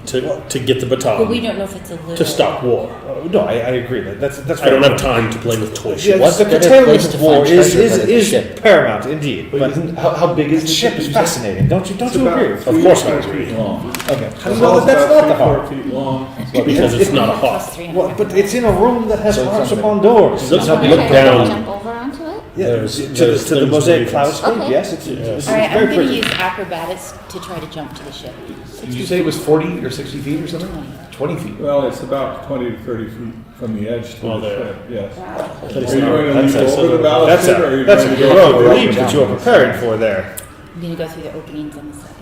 to get the baton But we don't know if it's a little. to stop war. No, I agree. That's I don't have time to play with toy Yeah, ships. What's the better curtailment place of to war find treasure than the is ship? paramount indeed. But But isn't, how big is the ship is fascinating. Don't you It's agree? about Of course I 3 agree. feet long. Okay. How do you know that that's not the about hop? 3 feet long. Because it's not a hop. Plus 300. Well, but it's in a room that has So it's harps not upon doors. Look Okay, down. Jump over onto it? Yeah, There's to things the mosaic moving. cloudscape. Okay. Yes, it's Yeah. it's All right, very I'm going to pretty. use acrobatics to try to jump to the ship. Did you say it was 40 or 60 feet or something? 20 feet. Well, it's about 20 to 30 feet from the edge to Well, the there. ship, yes. That's Are you going to leap That's over the that's balustrade, or are you that's going a to go heroic forward? leap that you are preparing for there. I'm gonna go through the openings on the sides.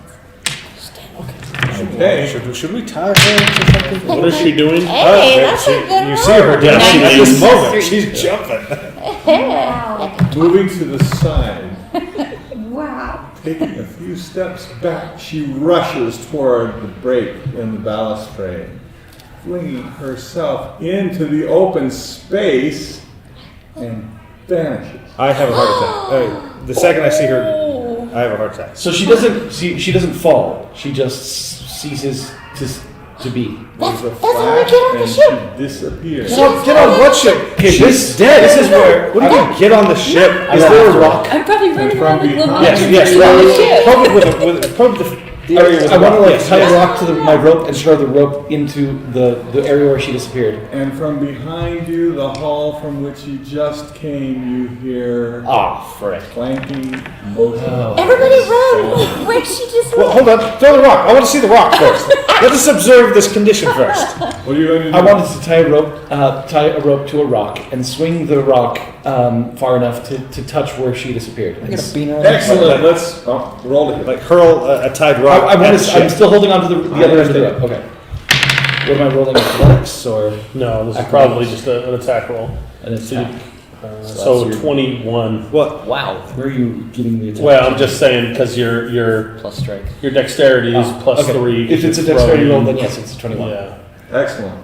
Okay. Should we tie her to something? What is she doing? Hey, that's a good You see her down Nice. at this moment. Three. She's jumping. Moving to the side, Wow. taking a few steps back, she rushes toward the break in the balustrade, flinging herself into the open space and vanishes. I have a heart attack. The second I see her, I have a heart attack. So she doesn't fall. She just ceases to be. There's a that's when we flash get on the and ship. she disappears. Get on what ship? Okay, She's dead. This is where. What do you mean? Get on the ship? Is there a rock? I'm probably running from around with behind. Lamont. Yes. Probably the area with I want to like yes, tie yes. a rock to my rope and throw the rope into the area where she disappeared. And from behind you, the hall from which you just came, you hear Ah, frick. clanking motion. Everybody run! Where she just Well, hold on. Throw the rock. I want to see the rock first. Let us observe this condition first. What are you going to do? I wanted to tie a rope to a rock and swing the rock far enough to touch where she disappeared. I'm gonna bean her. in the Excellent. Let's roll it. Like hurl a tied rock. I'm at the I'm ship. still holding on to the other end of the rope. Okay. What am I rolling? Athletics or No, this is Acrobatics. probably just an attack roll. an attack? So that's your- 21. What? Wow. Where are you getting the attack? Well, I'm just saying because your Plus strength. dexterity is plus okay. 3. If it's a throwing. dexterity roll, then yes, it's a 21. Yeah. Excellent.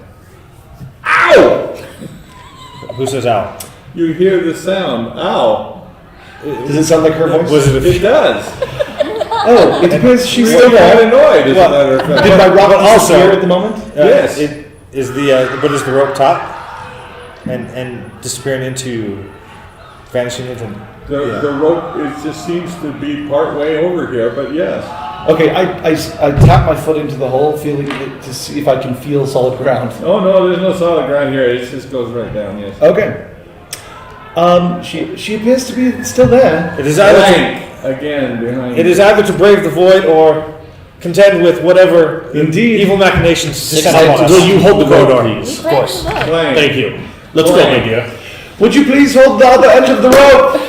Who says ow? You hear the sound. Ow. Does it sound like her voice? Was it a It does. Oh, it depends. She's You're still kind there. of annoyed, as a matter of fact. Did my rock But also- disappear at the moment? Yes. Is but is the rope taut and disappearing into vanishing into? The rope, it just seems to be part way over here, but yes. Okay, I tap my foot into the hole, feeling it to see if I can feel solid ground. Oh no, there's no solid ground here. It just goes right down. Yes. Okay. She appears to be still there. It is either Blank again behind. it is either to brave the void or contend with whatever Indeed. evil machinations descend Six upon us. Will you hold the rope, Corridor. please? Of course. Blank. Thank you. Let's go, Blank. Lydia. Would you please hold the other end of the rope?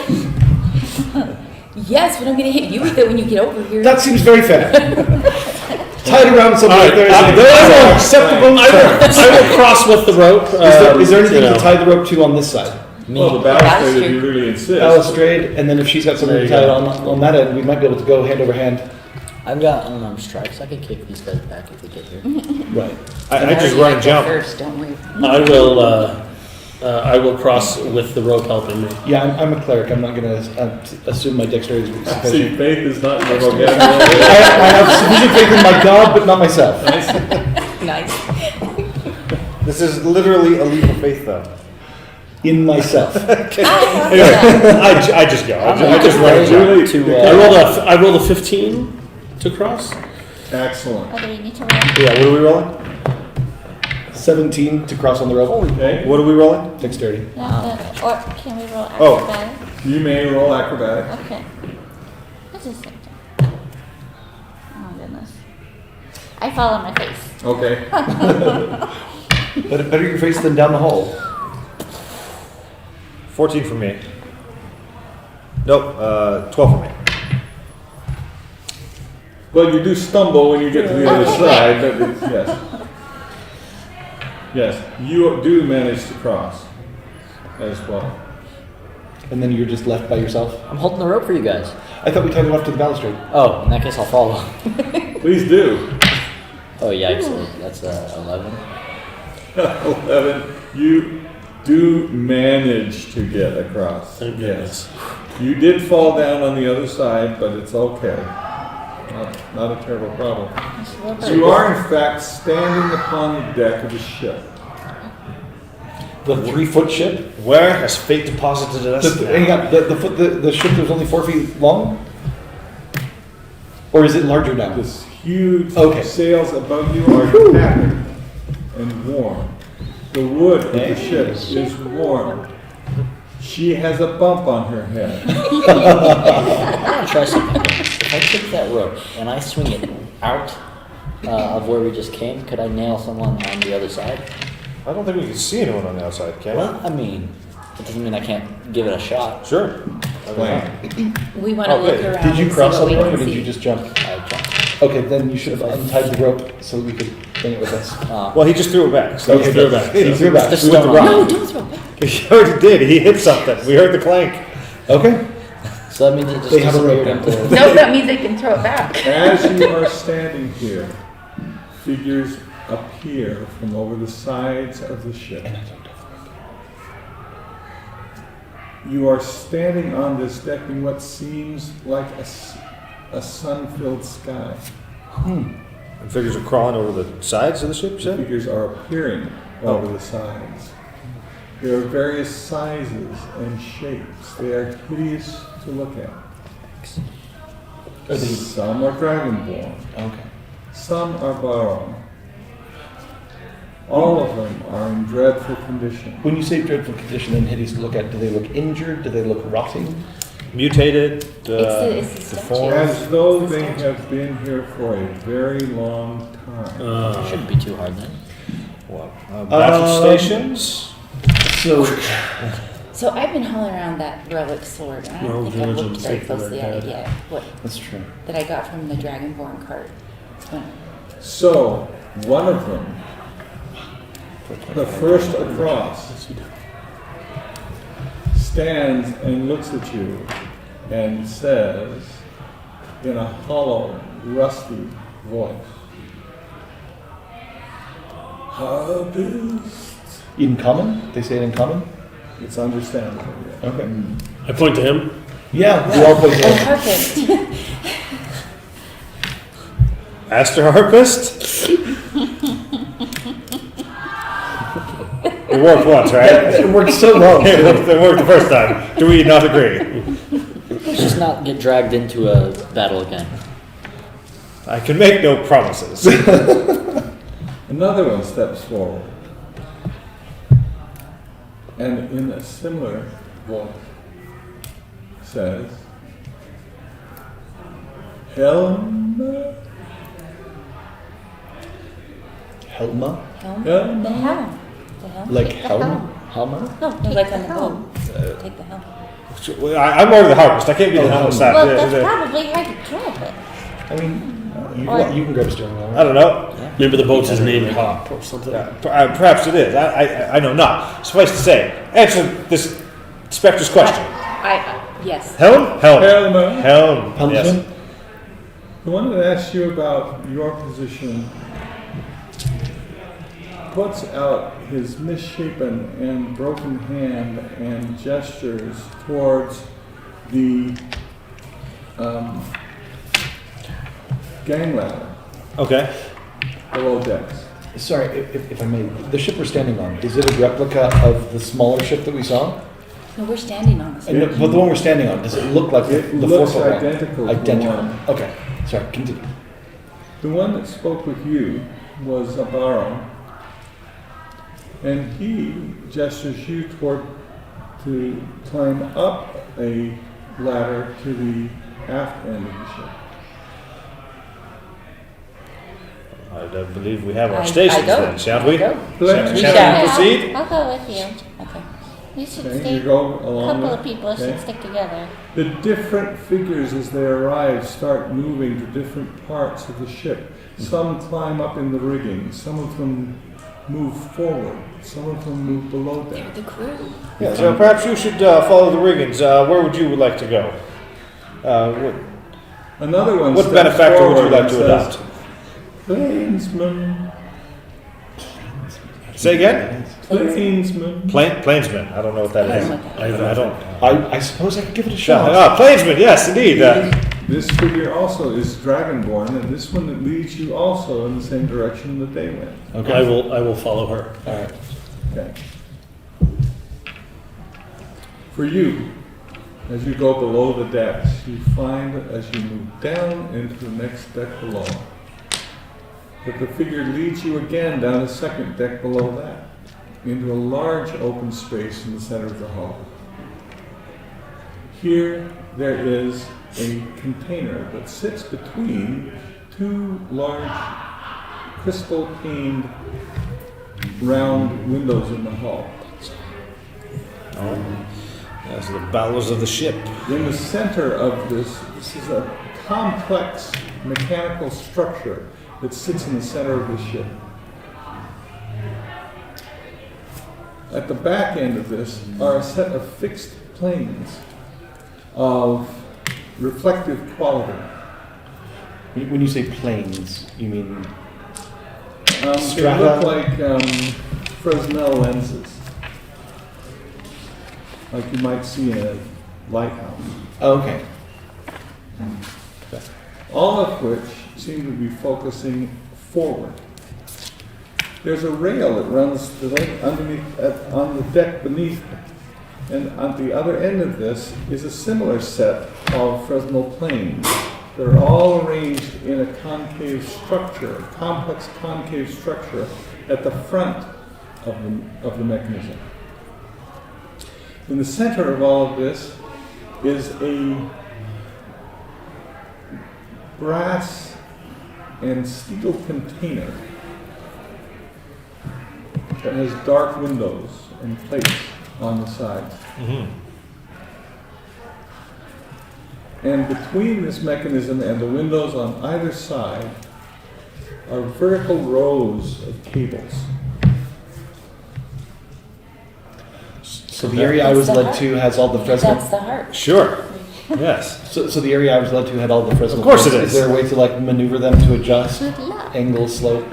Yes, but I'm gonna hit you with it when you get over here. That seems very fair. Tie it around something All like right, there is there is an a- acceptable I term. will cross with the rope. Is there anything you know. to tie the rope to on this side? Well, the balustrade, if you really insist. Balustrade, and then if she's got something There to you tie it go. on that end, we might be able to go hand over hand. I've got unarmed strikes. I can kick these guys back if they get here. Right. I just run and jump. First, don't we? I will cross with the rope helping me. Yeah, I'm a cleric. I'm not going to assume my dexterity is See, sufficient. faith is not your I vocabulary. have sufficient faith in my God, but not myself. Nice. This is literally a leap of faith, though. In myself. Anyway, I just go. I just run and jump. Really? I rolled a 15 to cross. Excellent. Oh, do we need to roll? Yeah, what are we rolling? 17 to cross on the rope. Okay. What are we rolling? Dexterity. No, or can we roll Oh. acrobatics? You may roll acrobatics. Okay. This is it. Oh goodness. I fall on my face. Okay. But better your face than down the hole. 14 for me. Nope, 12 for me. Well, you do stumble when you get to the other side, but it's, yes. Yes, you do manage to cross as well. And then you're just left by yourself. I'm holding the rope for you guys. I thought we tied it off to the balustrade. Oh, in that case, I'll follow. Please do. Oh, yikes. That's 11. 11. You do manage to get across. Thank Yes. You did fall down on the other side, but it's okay. Not a terrible problem. So you are, in fact, standing upon the deck of the ship. The 3-foot ship? Where has fate deposited us? Hang on, the ship that was only 4 feet long? Or is it larger now? This huge Okay. sails above you are tattered and warm. The wood of the ship is warm. She has a bump on her head. I'm gonna try something. If I take that rope and I swing it out of where we just came, could I nail someone on the other side? I don't think we can see anyone on the outside, can we? Well, I mean, it doesn't mean I can't give it a shot. Sure. plane. We want to Oh, look good. around. Did you and cross see on what the we rope, or can did you see. just jump? I jumped. Okay, then you should have untied the rope so we could bring it with us. Well, he just threw it back. So Okay, threw it back. He threw it back. The We went stone the No, rock. don't throw it back. He already did. He hit something. We heard the clank. Okay. So that means it just They have a rope disappeared into. No, that means they can throw it back. As you are standing here, figures appear from over the sides of the ship. You are standing on this deck in what seems like a sun-filled sky. And figures are crawling over the sides of the ship, you said? Figures are appearing over the sides. There are various sizes and shapes. They are hideous to look at. Are they- Some are dragonborn. Okay. Some are borrowed. All of them are in dreadful condition. When you say dreadful condition and hideous to look at, do they look injured? Do they look rotting? Mutated, It's the statue. deformed. As though they have been here for a very long time. Shouldn't be too hard then. Battle stations. So, So I've been hauling around that relic sword, and I Well, don't think I've village looked and very sacred closely at it head. yet. What that's true. that I got from the Dragonborn cart. When- So, one of them, the first across, stands and looks at you and says in a hollow, rusty voice, "Harvest." In common? They say it in common? It's understandable. Yeah. Okay. I point to him. Yeah, we all point Oh, to harpist. Master Harpist? It worked once, right? It worked so well. It worked the first time. Do we not agree? Let's just not get dragged into a battle again. I can make no promises. Another one steps forward, and in a similar voice says, "Helma, Helma? Helm? Helma." The helm. The helm. Like Take the helm? helm. Helma? No, No, take like the on the helm. boat. Take the helm. I'm more of the harpist. I can't be the helmist. Well, that's probably how you drive it. I mean, Or- you can grab a steering wheel. I don't know. Maybe the boat's is named Hop or something. Perhaps it is. I know not. Suffice to say, answer this Spectre's question. Yes. Helm? Helm. Helma. Helm. Helmsman? Yes. The one that asked you about your position puts out his misshapen and broken hand and gestures towards the gang ladder Okay. below decks. Sorry, if I may, the ship we're standing on, is it a replica of the smaller ship that we saw? No, we're standing on this. And but the one we're standing on, does it look like It the looks 4-foot one? identical to Identical. one. Okay, sorry, continue. The one that spoke with you was Abaro, and he gestures you toward to climb up a ladder to the aft end of the ship. I don't believe we have our I stations go. then, shall we? I go. Let We Shall shall. we proceed? I'll go with you. Okay. We should Okay, stay. you go A along couple with- of people should okay. stick together. The different figures as they arrive start moving to different parts of the ship. Some climb up in the rigging, some of them move forward, some of them move below They're deck. the crew. Yeah, so perhaps you should follow the riggings. Where would you like to go? Another one What steps benefactor would you forward like and to says, adopt? "Plainsman, Say again? plainsman." Plainsman. I don't know what that is. I don't. I suppose I could give it a shot. Ah, Plainsman. Yes, indeed. This figure also is dragonborn, and this one that leads you also in the same direction that they went. Okay. I will follow her. All right. Okay. For you, as you go below the decks, you find as you move down into the next deck below, that the figure leads you again down a second deck below that, into a large open space in the center of the hall. Here there is a container that sits between two large crystal-paned round windows in the hall. As the bowels of the ship. In the center of this is a complex mechanical structure that sits in the center of the ship. At the back end of this are a set of fixed planes of reflective quality. When you say planes, you mean They strata? look like Fresnel lenses, like you might see in a lighthouse. Oh, okay. All of which seem to be focusing forward. There's a rail that runs the length underneath on the deck beneath it. And on the other end of this is a similar set of Fresnel planes. They're all arranged in a concave structure, a complex concave structure at the front of the mechanism. In the center of all of this is a brass and steel container that has dark windows and plates on the sides. And between this mechanism and the windows on either side are vertical rows of cables. So the area I was led to has all the Fresnel. That's the heart. Sure. Yes. So the area I was led to had all the Fresnel. Of course it planes. is. Is there a way to like maneuver them to adjust Good luck. angle, slope?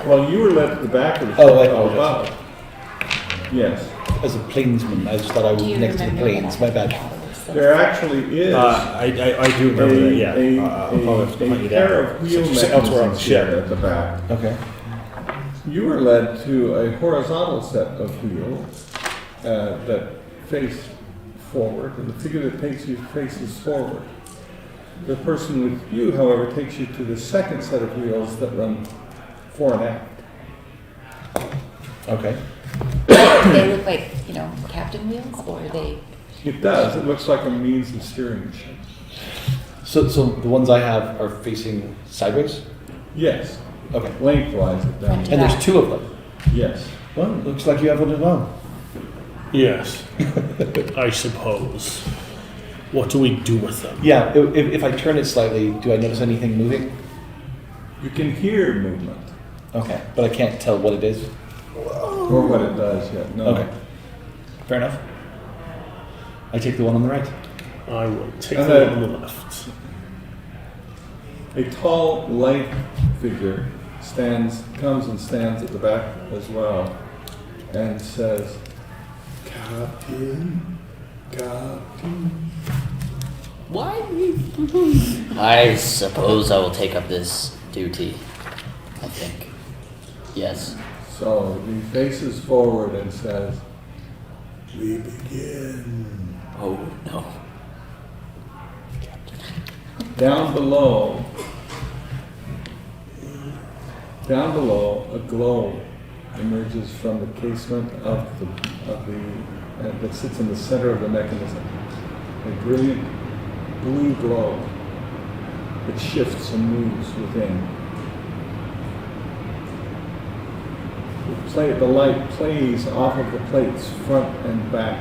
Well, you were led to the back of the ship. Oh, I apologize. above. Yes. As a planesman, I just thought I was Do you next to the remember planes. what My I- bad. There actually is I do remember that, yeah. I'll probably have to point a you pair down. of wheel It's elsewhere on the mechanisms here ship. at the back. Okay. You were led to a horizontal set of wheels that face forward, and the figure that takes you faces forward. The person with you, however, takes you to the second set of wheels that run fore and aft. Okay. They look like, captain wheels, or they. It does. It looks like a means of steering the ship. So the ones I have are facing sideways? Yes. Okay. Lengthwise it does. And there's two of them. Yes. Well, looks like you have one as well. Yes, I suppose. What do we do with them? Yeah, if I turn it slightly, do I notice anything moving? You can hear movement, Okay, but I can't tell what it is. or what it does yet. No. Okay. Fair enough. I take the one on the right. I will take And the then- one on the left. A tall, light figure comes and stands at the back as well, and says, "Captain, Captain." I suppose I will take up this duty. I think. Yes. So he faces forward and says, "We begin." Oh no. Down below, a glow emerges from the casement of the that sits in the center of the mechanism. A brilliant blue glow that shifts and moves within. The light plays off of the plates, front and back.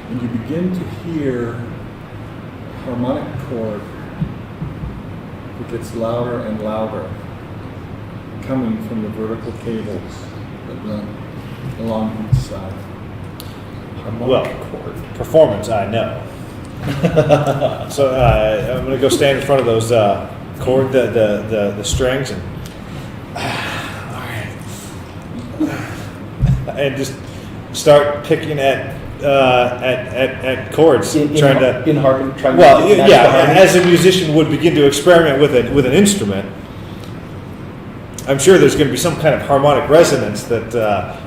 And you begin to hear a harmonic chord that gets louder and louder, coming from the vertical cables that run along each side. Well, performance, I know. So I'm going to go stand in front of those the strings, and and just start picking at chords, trying to. In harmony, trying Well, to match the yeah, harmony. as a musician would begin to experiment with an instrument, I'm sure there's going to be some kind of harmonic resonance that are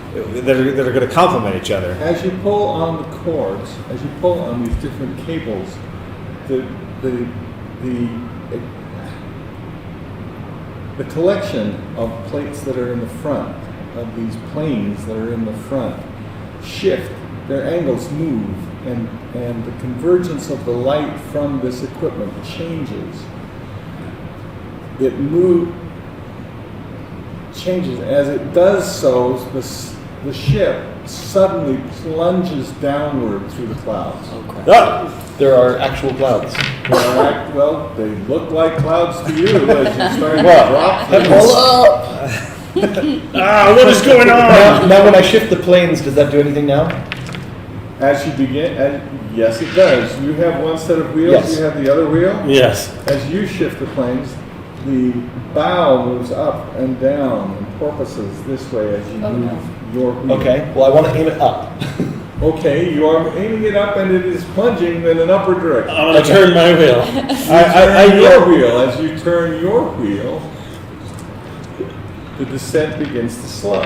going to complement each other. As you pull on the cords, as you pull on these different cables, the collection of plates that are in the front, of these planes that are in the front, shift, their angles move, and the convergence of the light from this equipment changes. It changes. As it does so, the ship suddenly plunges downward through the clouds. There are actual clouds. Well, they look like clouds to you as you start to drop them. What is going on? Now, when I shift the planes, does that do anything now? As you begin, yes, it does. You have one set of wheels. Yes. You have the other wheel. Yes. As you shift the planes, the bow moves up and down and porpoises this way as you move your wheel. Okay. Well, I want to aim it up. Okay, you are aiming it up and it is plunging in an upward direction. I'm going to turn my wheel. Turn your wheel. As you turn your wheel, the descent begins to slow.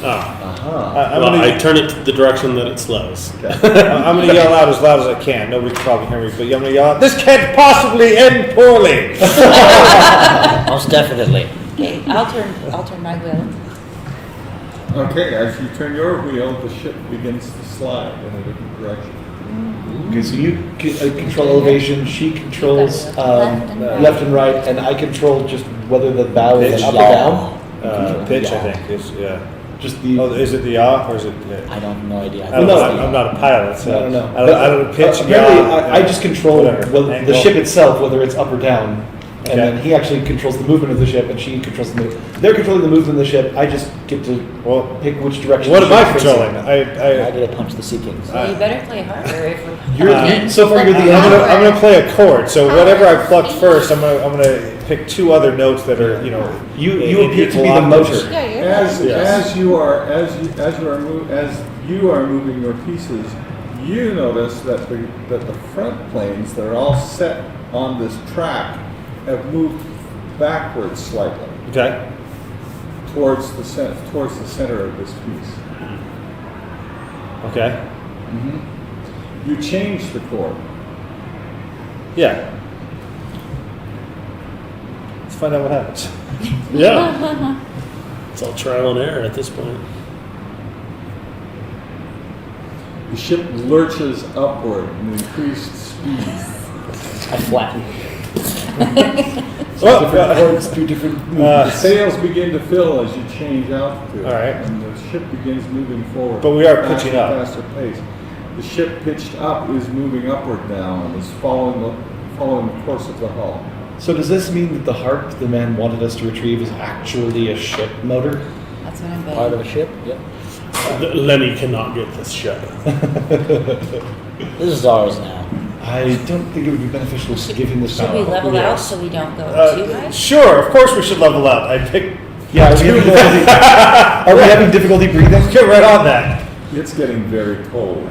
I turn it to the direction that it slows. I'm going to yell out as loud as I can. Nobody can probably hear me, but I'm going to yell out, "This can't possibly end poorly!" Most definitely. Okay, I'll turn my wheel. Okay, as you turn your wheel, the ship begins to slide in a different direction. Okay, so you control elevation, she controls left and right, and I control just whether the bow is up or down. Pitch, I think, is, yeah. Just the. Oh, is it the yaw or is it? I don't know idea. I don't No, know. I'm not a pilot, so I don't know. I don't know pitch. Apparently, yaw, I just control whatever, the angle. ship itself, whether it's up or down. Okay. And then he actually controls the movement of the ship, and she controls the movement. They're controlling the movement of the ship. I just get to pick which direction. What the am I ship's facing. controlling? I get to punch the sea kings. Well, you better play harder if we're So far, you're the I'm I'm gonna play a chord. So whatever I plucked first, I'm gonna pick two other notes that are You in appear to be equal the octaves. motor. Yeah, you're As you are moving your pieces, you notice that the front planes that are all set on this track have moved backwards slightly Okay. towards the center of this piece. Okay. You change the chord. Yeah. Let's find out what happens. Yeah. It's all trial and error at this point. The ship lurches upward in increased speed. I flatten. Different chords, two different The sails begin to fill as you change altitude. All right. And the ship begins moving forward. But we are faster, pitching up. Faster pace. The ship pitched up is moving upward now and is following the course of the hull. So does this mean that the harp the man wanted us to retrieve is actually a ship motor? That's what I'm betting. Part of a ship? Yep. Lenny cannot get this ship. This is ours now. I don't think it would be beneficial to give him this Should we power. level out Yes. so we don't go too high? Sure. Of course we should level out. I picked. Yeah, are we having difficulty, are we having difficulty breathing? Get right on that. It's getting very cold.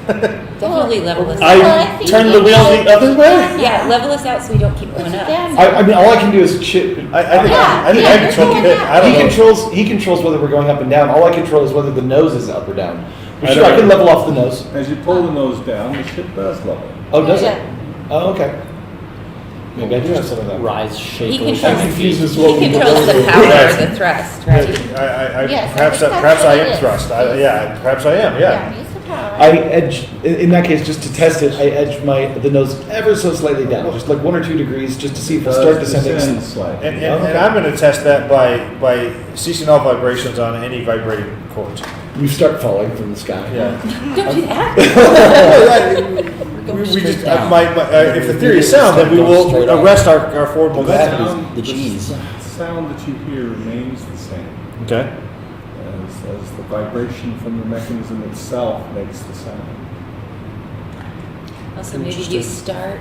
Definitely level us out. I turn the wheel the other way? Yeah, level us out so we don't keep going up. I mean, all I can do is chip. I think I control the pit. I don't know. He controls whether we're going up and down. All I control is whether the nose is up or down. I Sure, don't I can know. level off the nose. As you pull the nose down, the ship does level. Oh, does Yeah. it? Oh, okay. Maybe I do have some of that. Rise, shake, He or controls, confuses he what we controls the do. power Right. or the thrust, right? Yes, perhaps I think perhaps I that's what am it thrust. is. Perhaps I am. Yeah. Use the power. I edge, in that case, just to test it, I edge the nose ever so slightly down, just like 1 or 2 degrees, just to see if it'll start descending. Descend slightly. And I'm going to test that by ceasing all vibrations on any vibrating chords. You start falling from the sky. Yeah. Don't do that. We straight just down. if the theory is sound, then we will Straight up. arrest our forward momentum. Sound- the cheese. sound that you hear remains the same. Okay. As the vibration from the mechanism itself makes the sound. Also, maybe you start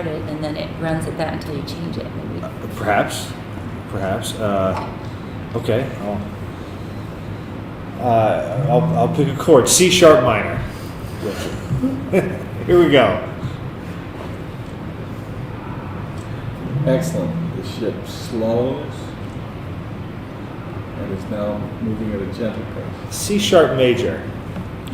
it and then it runs at that until you change it. Maybe. Perhaps. Okay. I'll pick a chord. C sharp minor. Here we go. Excellent. The ship slows and is now moving at a gentle pace. C sharp major. I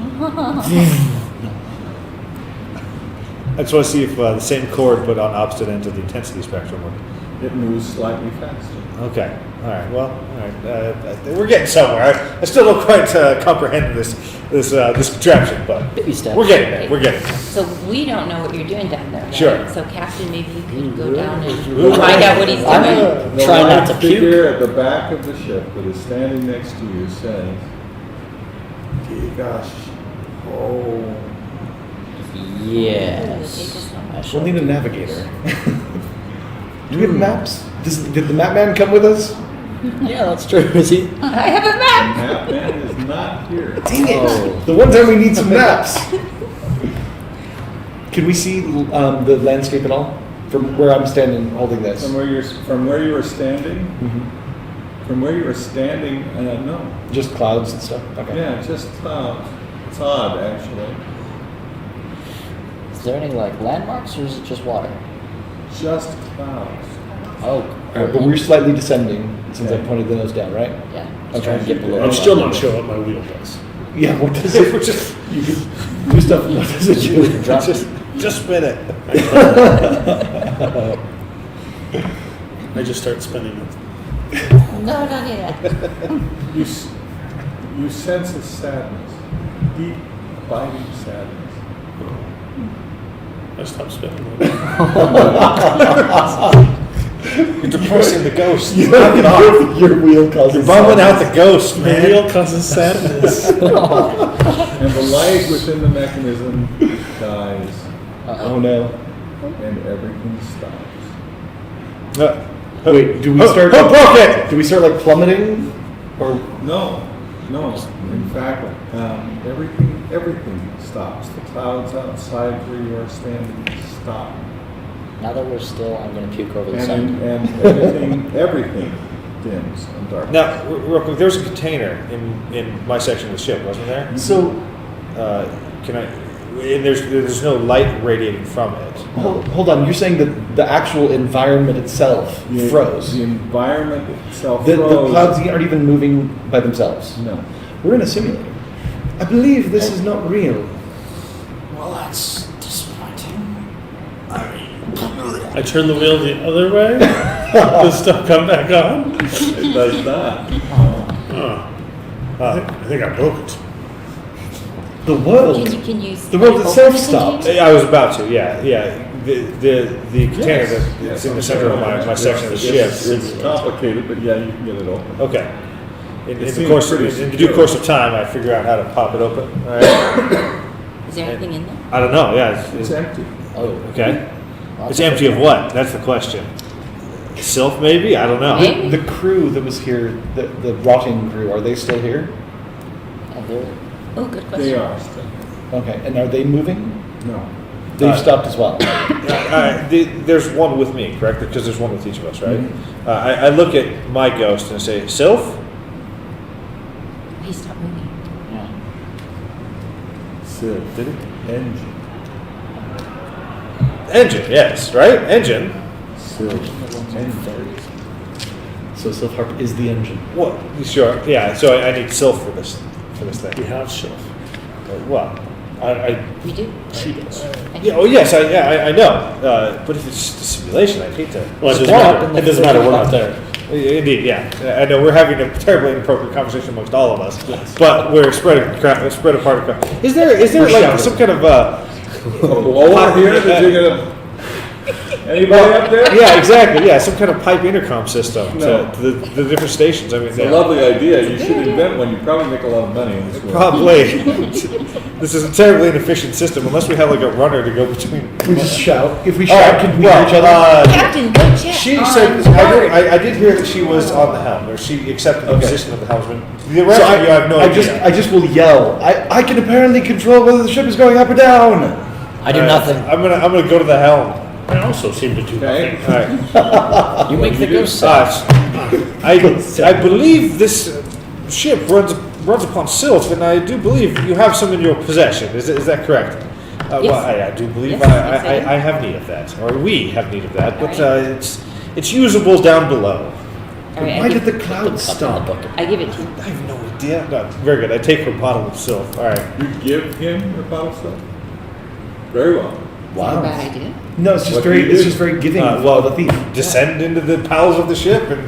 just want to see if the same chord but on opposite ends of the intensity spectrum work. It moves slightly faster. Okay. All right. Well, all right. We're getting somewhere. I still don't quite comprehend this contraption, but Baby steps. we're getting there. We're getting there. So we don't know what you're doing down there, right? Sure. So Captain, maybe you could go down and find out what he's I'm doing. gonna try not to The figure puke. at the back of the ship that is standing next to you says, "Gosh, oh." Yes. I We'll shall. need a navigator. Do we have maps? Did the map man come with us? Yeah, that's true. Is he? I have a map! Map man is not here. Dang it! The one time we need some maps. Can we see the landscape at all from where I'm standing holding this? From where you were standing? From where you were standing, no. Just clouds and stuff. Okay. Yeah, just clouds. It's odd, actually. Is there any like landmarks, or is it just water? Just clouds. Oh, All right, but we're slightly descending since I Okay. pointed the nose down, right? yeah. Okay. Let's try and get below. I'm still not sure what my wheel does. Yeah. What does it? You can do stuff. What does it do? Drop Just spin it. I just start spinning it. No, don't do that. You sense a sadness, deep, abiding sadness. I stop spinning it. You're depressing the ghost. Knock it off. Your wheel causes. You're bumming out the ghost, My man. wheel causes sadness. And the light within the mechanism dies, Oh no. and everything stops. Wait. Do we start? Who broke it? Do we start like plummeting? Or No. In fact, everything stops. The clouds outside where you are standing stop. Now that we're still, I'm gonna puke over the And side. everything dims and darkens. Now, real quick, there was a container in my section of the ship, wasn't there? so. Can I? And there's no light radiating from it. Hold on. You're saying that the actual environment itself froze. The environment itself The froze. clouds aren't even moving by themselves. No. We're in a simulator. I believe this is not real. Well, that's disappointing. I turn the wheel the other way. Does stuff come back on? It does not. Oh. I think I broke it. The world. Can you The world open itself the stopped. container? I was about to, yeah. The container that's Yes, in the center of my section of the ship. It's complicated, but yeah, you can get it open. Okay. In It the seems course pretty in due secure. course of time, I figure out how to pop it open. All right. Is there anything in there? I don't know. Yeah. It's empty. Oh, Okay. well, It's that's empty of what? That's the question. Sylph, maybe? I don't know. Maybe. The crew that was here, the rotting crew, are they still here? Oh, there. Oh, good question. They are still. Okay. And are they moving? No. They've stopped as well. There's one with me, correct? Because there's one with each of us, right? Mm-hmm. I look at my ghost and say, Sylph? He stopped moving. Yeah. Sid, did it? Engine. Engine, yes, right? Engine. Sid. Engine. So Sylph Harp is the engine. What? Sure. Yeah. So I need Sylph for this We thing. have shelf. Well, I We do. She does. yeah. Oh yes. I know. But if it's just a simulation, I'd hate to. Well, it doesn't spoil matter. It doesn't matter. We're not there. Indeed, yeah. I know we're having a terribly inappropriate conversation amongst all of us, but we're spread apart. Is there like some kind of A blower here that you're gonna. Anybody up there? yeah, exactly, yeah, some kind of pipe intercom system No. to the different stations. I mean, It's a lovely idea. You should invent one. You probably make a lot of money in this world. probably. This is a terribly inefficient system unless we have like a runner to go between. We just shout. If we All shout, right, can we well, hear each other? Captain, go check. She on said, the board. I did hear that she was on the helm, or she accepted the Okay. position of the helmsman. The rest So of you, I have no idea. I just will yell. I can apparently control whether the ship is going up or down. I do nothing. I'm gonna go to the helm. I also seem to do Okay. nothing. All right. You make the ghost sound. I believe this ship runs upon Sylph, and I do believe you have some in your possession. Is that correct? Yes. Well, I do believe Yes, yes, I do. I have need of that, or we have need of that, but Alright. it's usable down below. All right, Why I did give, the clouds Up in the stop? bucket. I give it to you. I have no idea. No, very good. I take her bottle of Sylph. All right. You give him your bottle stuff? Very well. Not a Wow. bad idea. No, it's just What very. do you It's do? just very giving. Well, of the thief. descend into the bowels of the ship and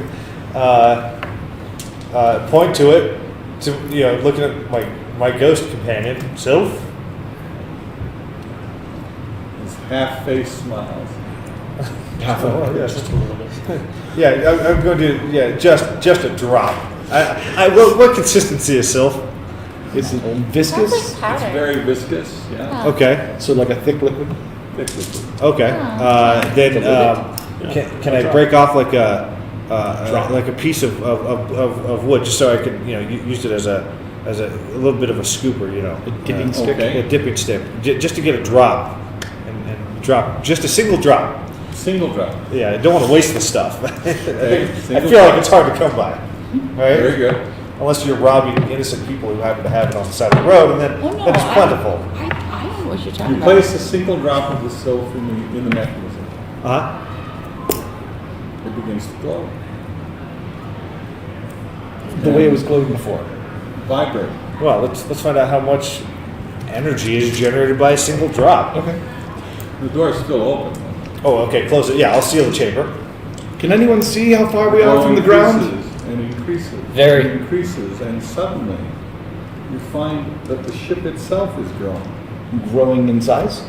point to it, looking at my ghost companion, Sylph. His half-face smiles. Just a little bit. I'm going to just a drop. What consistency is Sylph? Is it Sounds viscous? like It's powder. very viscous, yeah. Okay. So like a thick liquid? Thick liquid. Okay. Then can I break off like a piece of wood just so I can use it as a little bit of a scooper, A dipping stick? Okay. a dipping stick, just to get a drop and drop just a single drop. Single drop. Yeah, I don't want to waste the stuff. I Single feel like drop. it's hard to come by. All right. Very good. Unless you're robbing innocent people who happen to have it on the side of the road, and then Oh, no, it's plentiful. I don't know what you're talking You about. place a single drop of the sylph in the mechanism. It begins to glow. The way it was glowing before. Vibrate. Well, let's find out how much energy is generated by a single drop. Okay. The door's still open. Oh, okay. Close it. Yeah, I'll seal the chamber. Can anyone see how far we are from the ground? And increases. Very. And increases, and suddenly you find that the ship itself is growing. Growing in size?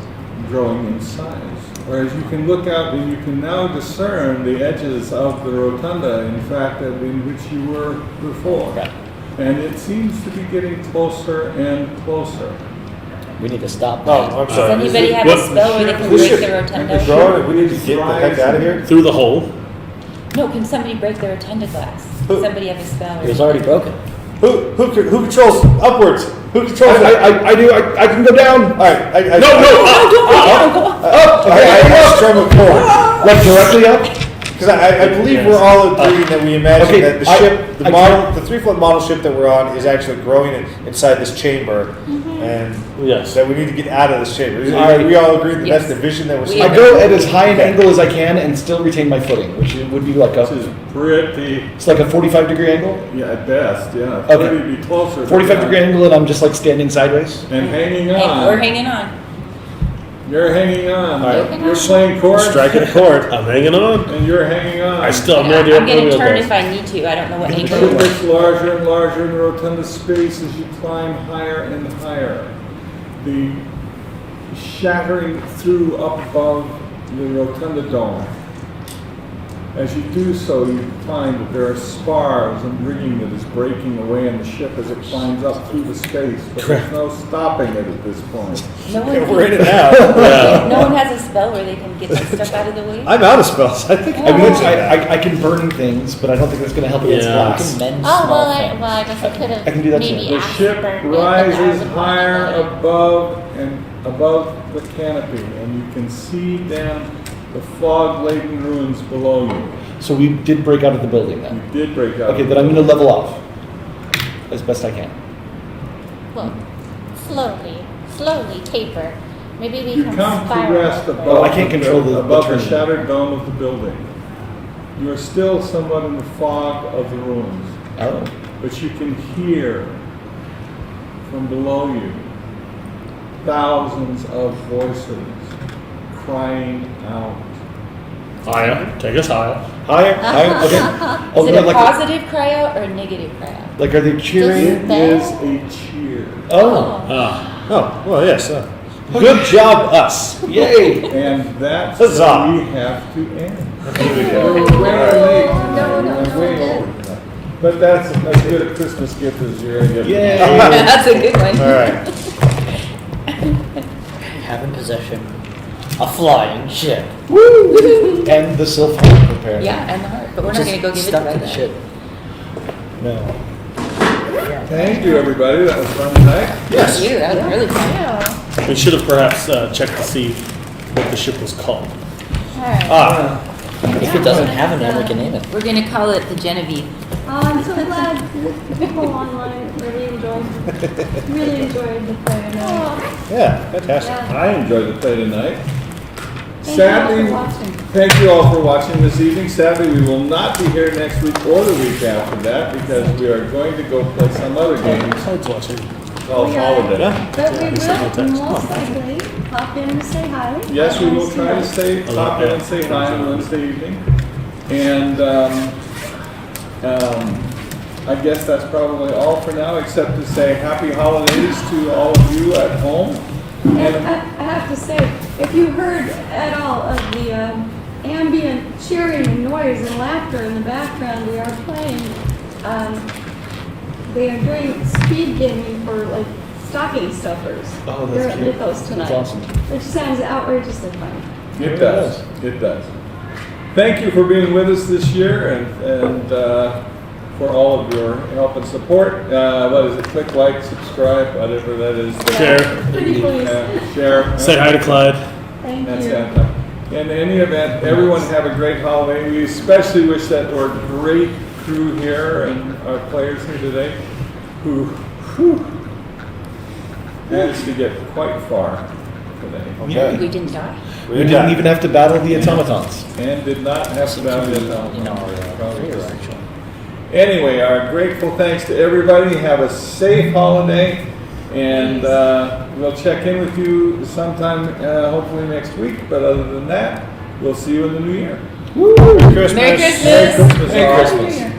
Growing in size. Whereas you can look out and you can now discern the edges of the rotunda, in fact, in which you were before. Right. And it seems to be getting closer and closer. We need to stop Oh, that. I'm Does sorry. anybody have a What- spell where they can This break should- the rotunda? It's growing. We need to get the heck out of here. Through the hole. No, can somebody break the rotunda glass? Who? Somebody have a spell? It was already broken. Who controls upwards? Who controls? I do. I can go down. All right. No, no, Okay, I strum a chord. Like directly up? Because I believe we're all agreeing that we imagine Okay, that the ship, the the 3-foot model ship that we're on is actually growing inside this chamber, and Yes. that we need to get out of this chamber. Alright. We all agree that Yes. that's the vision that we're We seeing. I go at as high an angle as I can and still retain my footing, which would be like This is pretty, it's like a 45-degree angle. yeah, at best, yeah. Okay. Maybe be closer. 45-degree angle, and I'm just like standing sideways. And hanging Hey, on. we're hanging on. You're hanging on. right. You're playing chords. Striking a chord. I'm hanging on. And you're hanging on. I still have no I'm idea gonna where turn it if I need to. I don't know what The angle. ship gets larger and larger in the rotunda space as you climb higher and higher. The shattering through up above the rotunda dome. As you do so, you find that there are spars and rigging that is breaking away in the ship as it climbs up through the space. But there's no stopping it at this point. No one, We're in it now. no one has a spell where they can get the stuff out of the way. I'm out of spells. I think I mean, I can burn things, but I don't think that's going to help against Yeah. glass. Can mend Oh, small well, things. I guess I could have I can do that too. maybe The asked ship for it, but I rises would higher probably- above the canopy, and you can see down the fog-laden ruins below you. So we did break out of the building You then. did break out. Okay, then I'm going to level off as best I can. Well, slowly taper. Maybe we You can come to spiral rest upward. above, I can't control the above the turning. shattered dome of the building. You are still somewhat in the fog of the ruins, Oh. but you can hear from below you thousands of voices crying out. Higher. Take us higher. Higher? Okay. Oh, Is it no, a like, positive cry out or a negative cry out? like, are they cheering? It is a cheer, Oh. Ah. Oh, well, yes. Good job, us. Yay. and that's Huzzah. where we have to end. We're way late tonight. We're way over. But that's as good a Christmas gift as you're gonna get. Yay. That's a good one. All right. Have in possession a flying ship. And the Sylph Heart, apparently. Yeah, and the heart, but we're not Just gonna go give it to stuck to her. the ship. No. Thank you, everybody. That was fun tonight. Yes. You, that was really fun. We should have perhaps checked to see what the ship was called. Ah, If it doesn't have a name, we can name it. We're gonna call it the Genevieve. I'm so glad the people online really enjoyed the play. yeah, fantastic. Yeah. I enjoyed the play tonight. Thank you all Sadly, for watching. thank you all for watching this evening. Sadly, we will not be here next week or the week after that because we are going to go play some other game Besides watching. called Holiday. But we Send me a will text. most likely pop in and say hi. Yes, we will See try to us. stay, pop in and say hi on Wednesday evening. And I guess that's probably all for now, except to say happy holidays to all of you at home. And I have to say, if you heard at all of the ambient cheering and noise and laughter in the background, we are playing, they are doing speed gaming for like stocking stuffers. Oh, They're that's at cute. Mythos tonight. That's awesome. Which sounds outrageously funny. It does. It does. Thank you for being with us this year and for all of your help and support. What is it? Click, like, subscribe, whatever that is. Share. Pretty please. Share. Say hi to Clyde. Thank That's you. fantastic. In any event, everyone have a great holiday. We especially wish that our great crew here and our players here today who managed to get quite far today. Okay. We didn't die. We didn't even have to battle the automatons. And did not have to battle the In our favor, actually. Anyway, our grateful thanks to everybody. Have a safe holiday, and we'll check in with you sometime, hopefully next week. But other than that, we'll see you in the new year. Woo! Christmas. Merry Christmas. Merry Christmas. Merry all. Christmas.